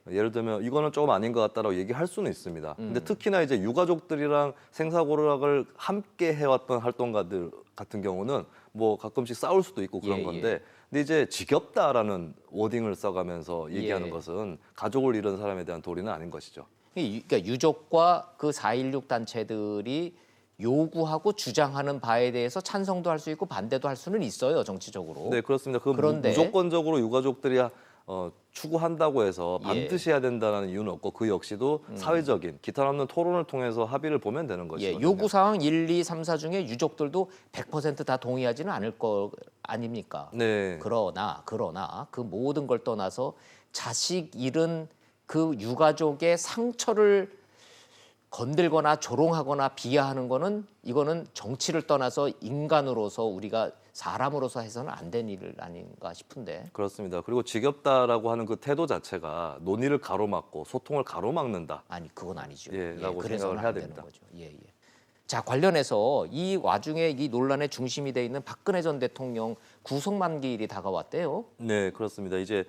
S11: 예를 들면 이거는 조금 아닌 것 같다라고 얘기할 수는 있습니다. 근데 특히나 이제 유가족들이랑 생사고락을 함께 해왔던 활동가들 같은 경우는 뭐 가끔씩 싸울 수도 있고 그런 건데 근데 이제 지겹다라는 워딩을 써가면서 얘기하는 것은 가족을 잃은 사람에 대한 도리는 아닌 것이죠.
S1: 그러니까 유족과 그 4.16 단체들이 요구하고 주장하는 바에 대해서 찬성도 할 수 있고 반대도 할 수는 있어요, 정치적으로.
S11: 네, 그렇습니다.
S1: 그런데
S11: 무조건적으로 유가족들이 추구한다고 해서 반드시 해야 된다는 이유는 없고 그 역시도 사회적인 기타 남는 토론을 통해서 합의를 보면 되는 것이죠.
S1: 요구사항 1, 2, 3, 4 중에 유족들도 100% 다 동의하지는 않을 거 아닙니까?
S11: 네.
S1: 그러나 그 모든 걸 떠나서 자식 잃은 그 유가족의 상처를 건들거나 조롱하거나 비하하는 거는 이거는 정치를 떠나서 인간으로서 우리가 사람으로서 해서는 안 된 일 아닌가 싶은데.
S11: 그렇습니다. 그리고 지겹다라고 하는 그 태도 자체가 논의를 가로막고 소통을 가로막는다.
S1: 아니 그건 아니죠.
S11: 라고
S1: 그래서는
S11: 생각을 해야
S1: 안 되는
S11: 됩니다.
S1: 거죠. 자, 관련해서 이 와중에 이 논란의 중심이 돼 있는 박근혜 전 대통령 구속만기일이 다가왔대요.
S11: 네, 그렇습니다. 이제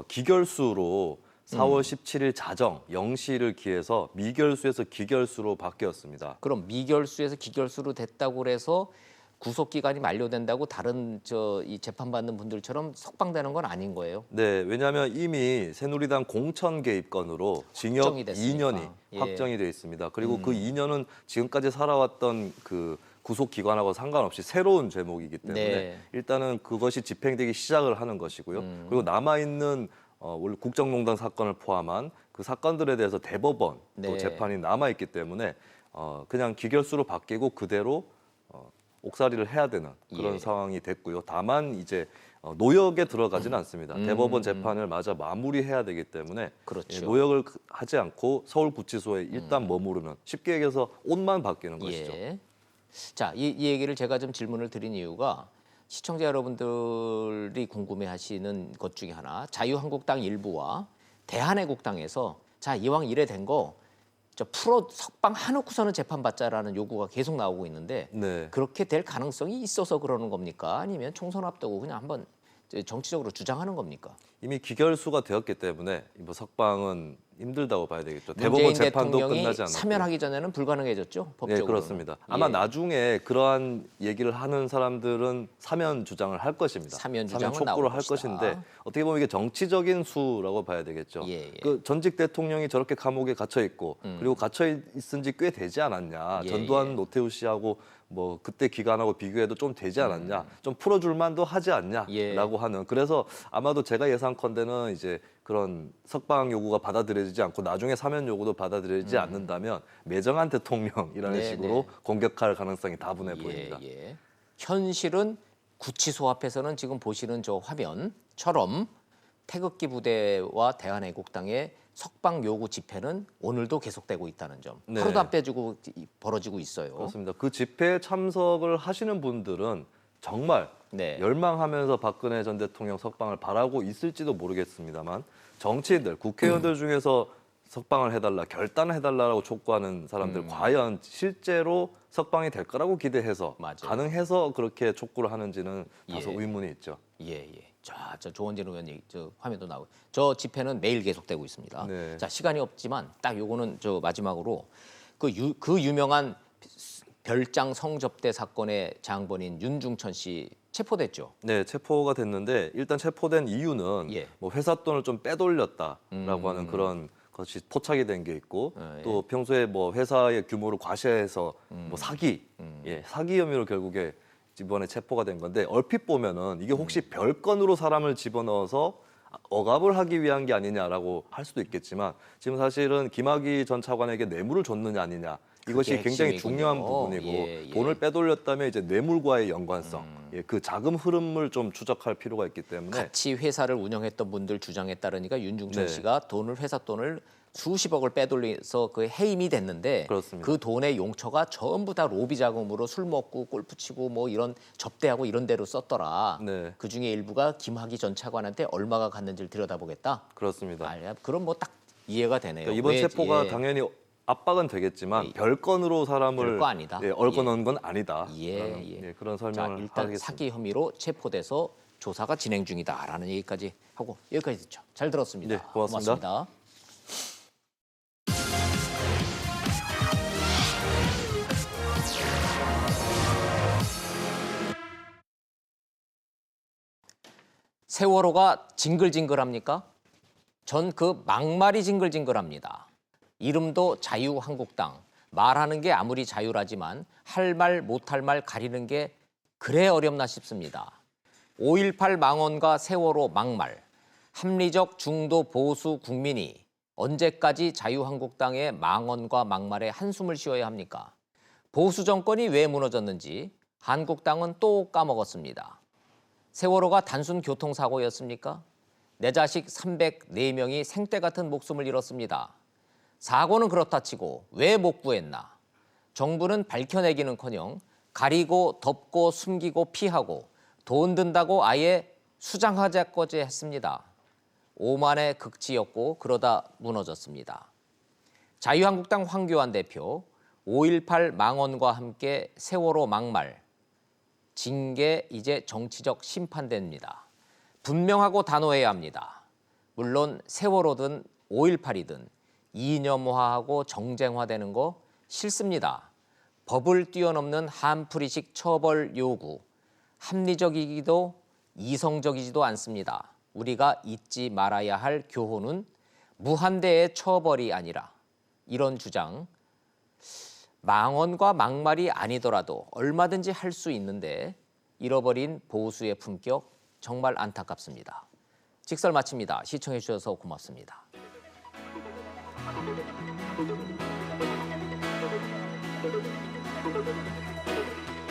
S11: 기결수로 4월 17일 자정 0시를 기해서 미결수에서 기결수로 바뀌었습니다.
S1: 그럼 미결수에서 기결수로 됐다고 그래서 구속 기간이 만료된다고 다른 이 재판받는 분들처럼 석방되는 건 아닌 거예요.
S11: 네, 왜냐하면 이미 새누리당 공천 개입건으로 징역
S1: 확정이 됐으니까.
S11: 2년이 확정이 돼 있습니다. 그리고 그 2년은 지금까지 살아왔던 그 구속 기관하고 상관없이 새로운 제목이기 때문에 일단은 그것이 집행되기 시작을 하는 것이고요. 그리고 남아 있는 원래 국정농단 사건을 포함한 그 사건들에 대해서 대법원 또 재판이 남아 있기 때문에 그냥 기결수로 바뀌고 그대로 옥살이를 해야 되는 그런 상황이 됐고요. 다만 이제 노역에 들어가지는 않습니다. 대법원 재판을 마저 마무리해야 되기 때문에
S1: 그렇죠.
S11: 노역을 하지 않고 서울구치소에 일단 머무르면 쉽게 얘기해서 옷만 바뀌는 것이죠.
S1: 자, 이 얘기를 제가 좀 질문을 드린 이유가 시청자 여러분들이 궁금해하시는 것 중에 하나, 자유한국당 일부와 대한애국당에서 자 이왕 이래 된 거 저 풀어 석방 해놓고서는 재판받자라는 요구가 계속 나오고 있는데 그렇게 될 가능성이 있어서 그러는 겁니까? 아니면 총선 앞두고 그냥 한번 정치적으로 주장하는 겁니까?
S11: 이미 기결수가 되었기 때문에 뭐 석방은 힘들다고 봐야 되겠죠. 대법원 재판도 끝나지 않았고.
S1: 사면하기 전에는 불가능해졌죠, 법적으로.
S11: 네, 그렇습니다. 아마 나중에 그러한 얘기를 하는 사람들은 사면 주장을 할 것입니다.
S1: 사면
S11: 촉구를 할 것인데 어떻게 보면 이게 정치적인 수라고 봐야 되겠죠. 그 전직 대통령이 저렇게 감옥에 gat혀 있고 그리고 gat혀 있은 지 꽤 되지 않았냐. 전두환 노태우 씨하고 뭐 그때 기간하고 비교해도 좀 되지 않았냐. 좀 풀어줄 만도 하지 않냐라고 하는. 그래서 아마도 제가 예상컨대는 이제 그런 석방 요구가 받아들여지지 않고 나중에 사면 요구도 받아들여지지 않는다면 매정한 대통령이라는 식으로 공격할 가능성이 다분해 보입니다.
S1: 현실은 구치소 앞에서는 지금 보시는 저 화면처럼 태극기 부대와 대한애국당의 석방 요구 집회는 오늘도 계속되고 있다는 점. 하루도 안 빼주고 벌어지고 있어요.
S11: 그렇습니다. 그 집회에 참석을 하시는 분들은 정말 열망하면서 박근혜 전 대통령 석방을 바라고 있을지도 모르겠습니다만 정치인들, 국회의원들 중에서 석방을 해달라, 결단을 해달라고 촉구하는 사람들 과연 실제로 석방이 될 거라고 기대해서 가능해서 그렇게 촉구를 하는지는 다소 의문이 있죠.
S1: 자, 저 조원진 의원 얘기, 저 화면도 나오고 저 집회는 매일 계속되고 있습니다. 자, 시간이 없지만 딱 요거는 저 마지막으로 그 유명한 별장 성접대 사건의 장본인 윤중천 씨 체포됐죠?
S11: 네, 체포가 됐는데 일단 체포된 이유는 뭐 회사 돈을 좀 빼돌렸다라고 하는 그런 것이 포착이 된 게 있고 또 평소에 뭐 회사의 규모를 과시해서 뭐 사기, 사기 혐의로 결국에 이번에 체포가 된 건데 얼핏 보면은 이게 혹시 별건으로 사람을 집어넣어서 억압을 하기 위한 게 아니냐라고 할 수도 있겠지만 지금 사실은 김학의 전 차관에게 뇌물을 줬느냐 아니냐 이것이 굉장히 중요한 부분이고 돈을 빼돌렸다면 이제 뇌물과의 연관성, 그 자금 흐름을 좀 추적할 필요가 있기 때문에
S1: 같이 회사를 운영했던 분들 주장에 따르니까 윤중천 씨가 회사 돈을 수십억을 빼돌려서 그 해임이 됐는데 그 돈의 용처가 전부 다 로비 자금으로 술 먹고 골프 치고 뭐 이런 접대하고 이런 데로 썼더라. 그 중에 일부가 김학의 전 차관한테 얼마가 갔는지를 들여다보겠다.
S11: 그렇습니다.
S1: 그럼 뭐 딱 이해가 되네요.
S11: 그러니까 이번 체포가 당연히 압박은 되겠지만 별건으로 사람을
S1: 별거 아니다.
S11: 얽어놓은 건 아니다. 그런
S1: 자,
S11: 설명을
S1: 일단
S11: 하겠습니다.
S1: 사기 혐의로 체포돼서 조사가 진행 중이다라는 얘기까지 하고 여기까지 듣죠. 잘 들었습니다.
S11: 네, 고맙습니다.
S1: 고맙습니다. 세월호가 징글징글합니까? 전 그 막말이 징글징글합니다. 이름도 자유한국당. 말하는 게 아무리 자유라지만 할 말 못할 말 가리는 게 그래 어렵나 싶습니다. 5.18 망언과 세월호 막말. 합리적 중도 보수 국민이 언제까지 자유한국당의 망언과 막말에 한숨을 쉬어야 합니까? 보수 정권이 왜 무너졌는지 한국당은 또 까먹었습니다. 세월호가 단순 교통사고였습니까? 내 자식 304명이 생떼 같은 목숨을 잃었습니다. 사고는 그렇다 치고 왜 못 구했나? 정부는 밝혀내기는커녕 가리고 덮고 숨기고 피하고 돈 든다고 아예 수장하자까지 했습니다. 오만의 극치였고 그러다 무너졌습니다. 자유한국당 황교안 대표 5.18 망언과 함께 세월호 막말 징계 이제 정치적 심판대입니다. 분명하고 단호해야 합니다. 물론 세월호든 5.18이든 이념화하고 정쟁화되는 거 싫습니다. 법을 뛰어넘는 한풀이식 처벌 요구, 합리적이기도 이성적이지도 않습니다. 우리가 잊지 말아야 할 교훈은 무한대의 처벌이 아니라 이런 주장, 망언과 막말이 아니더라도 얼마든지 할 수 있는데 잃어버린 보수의 품격 정말 안타깝습니다. 직설 마칩니다. 시청해 주셔서 고맙습니다.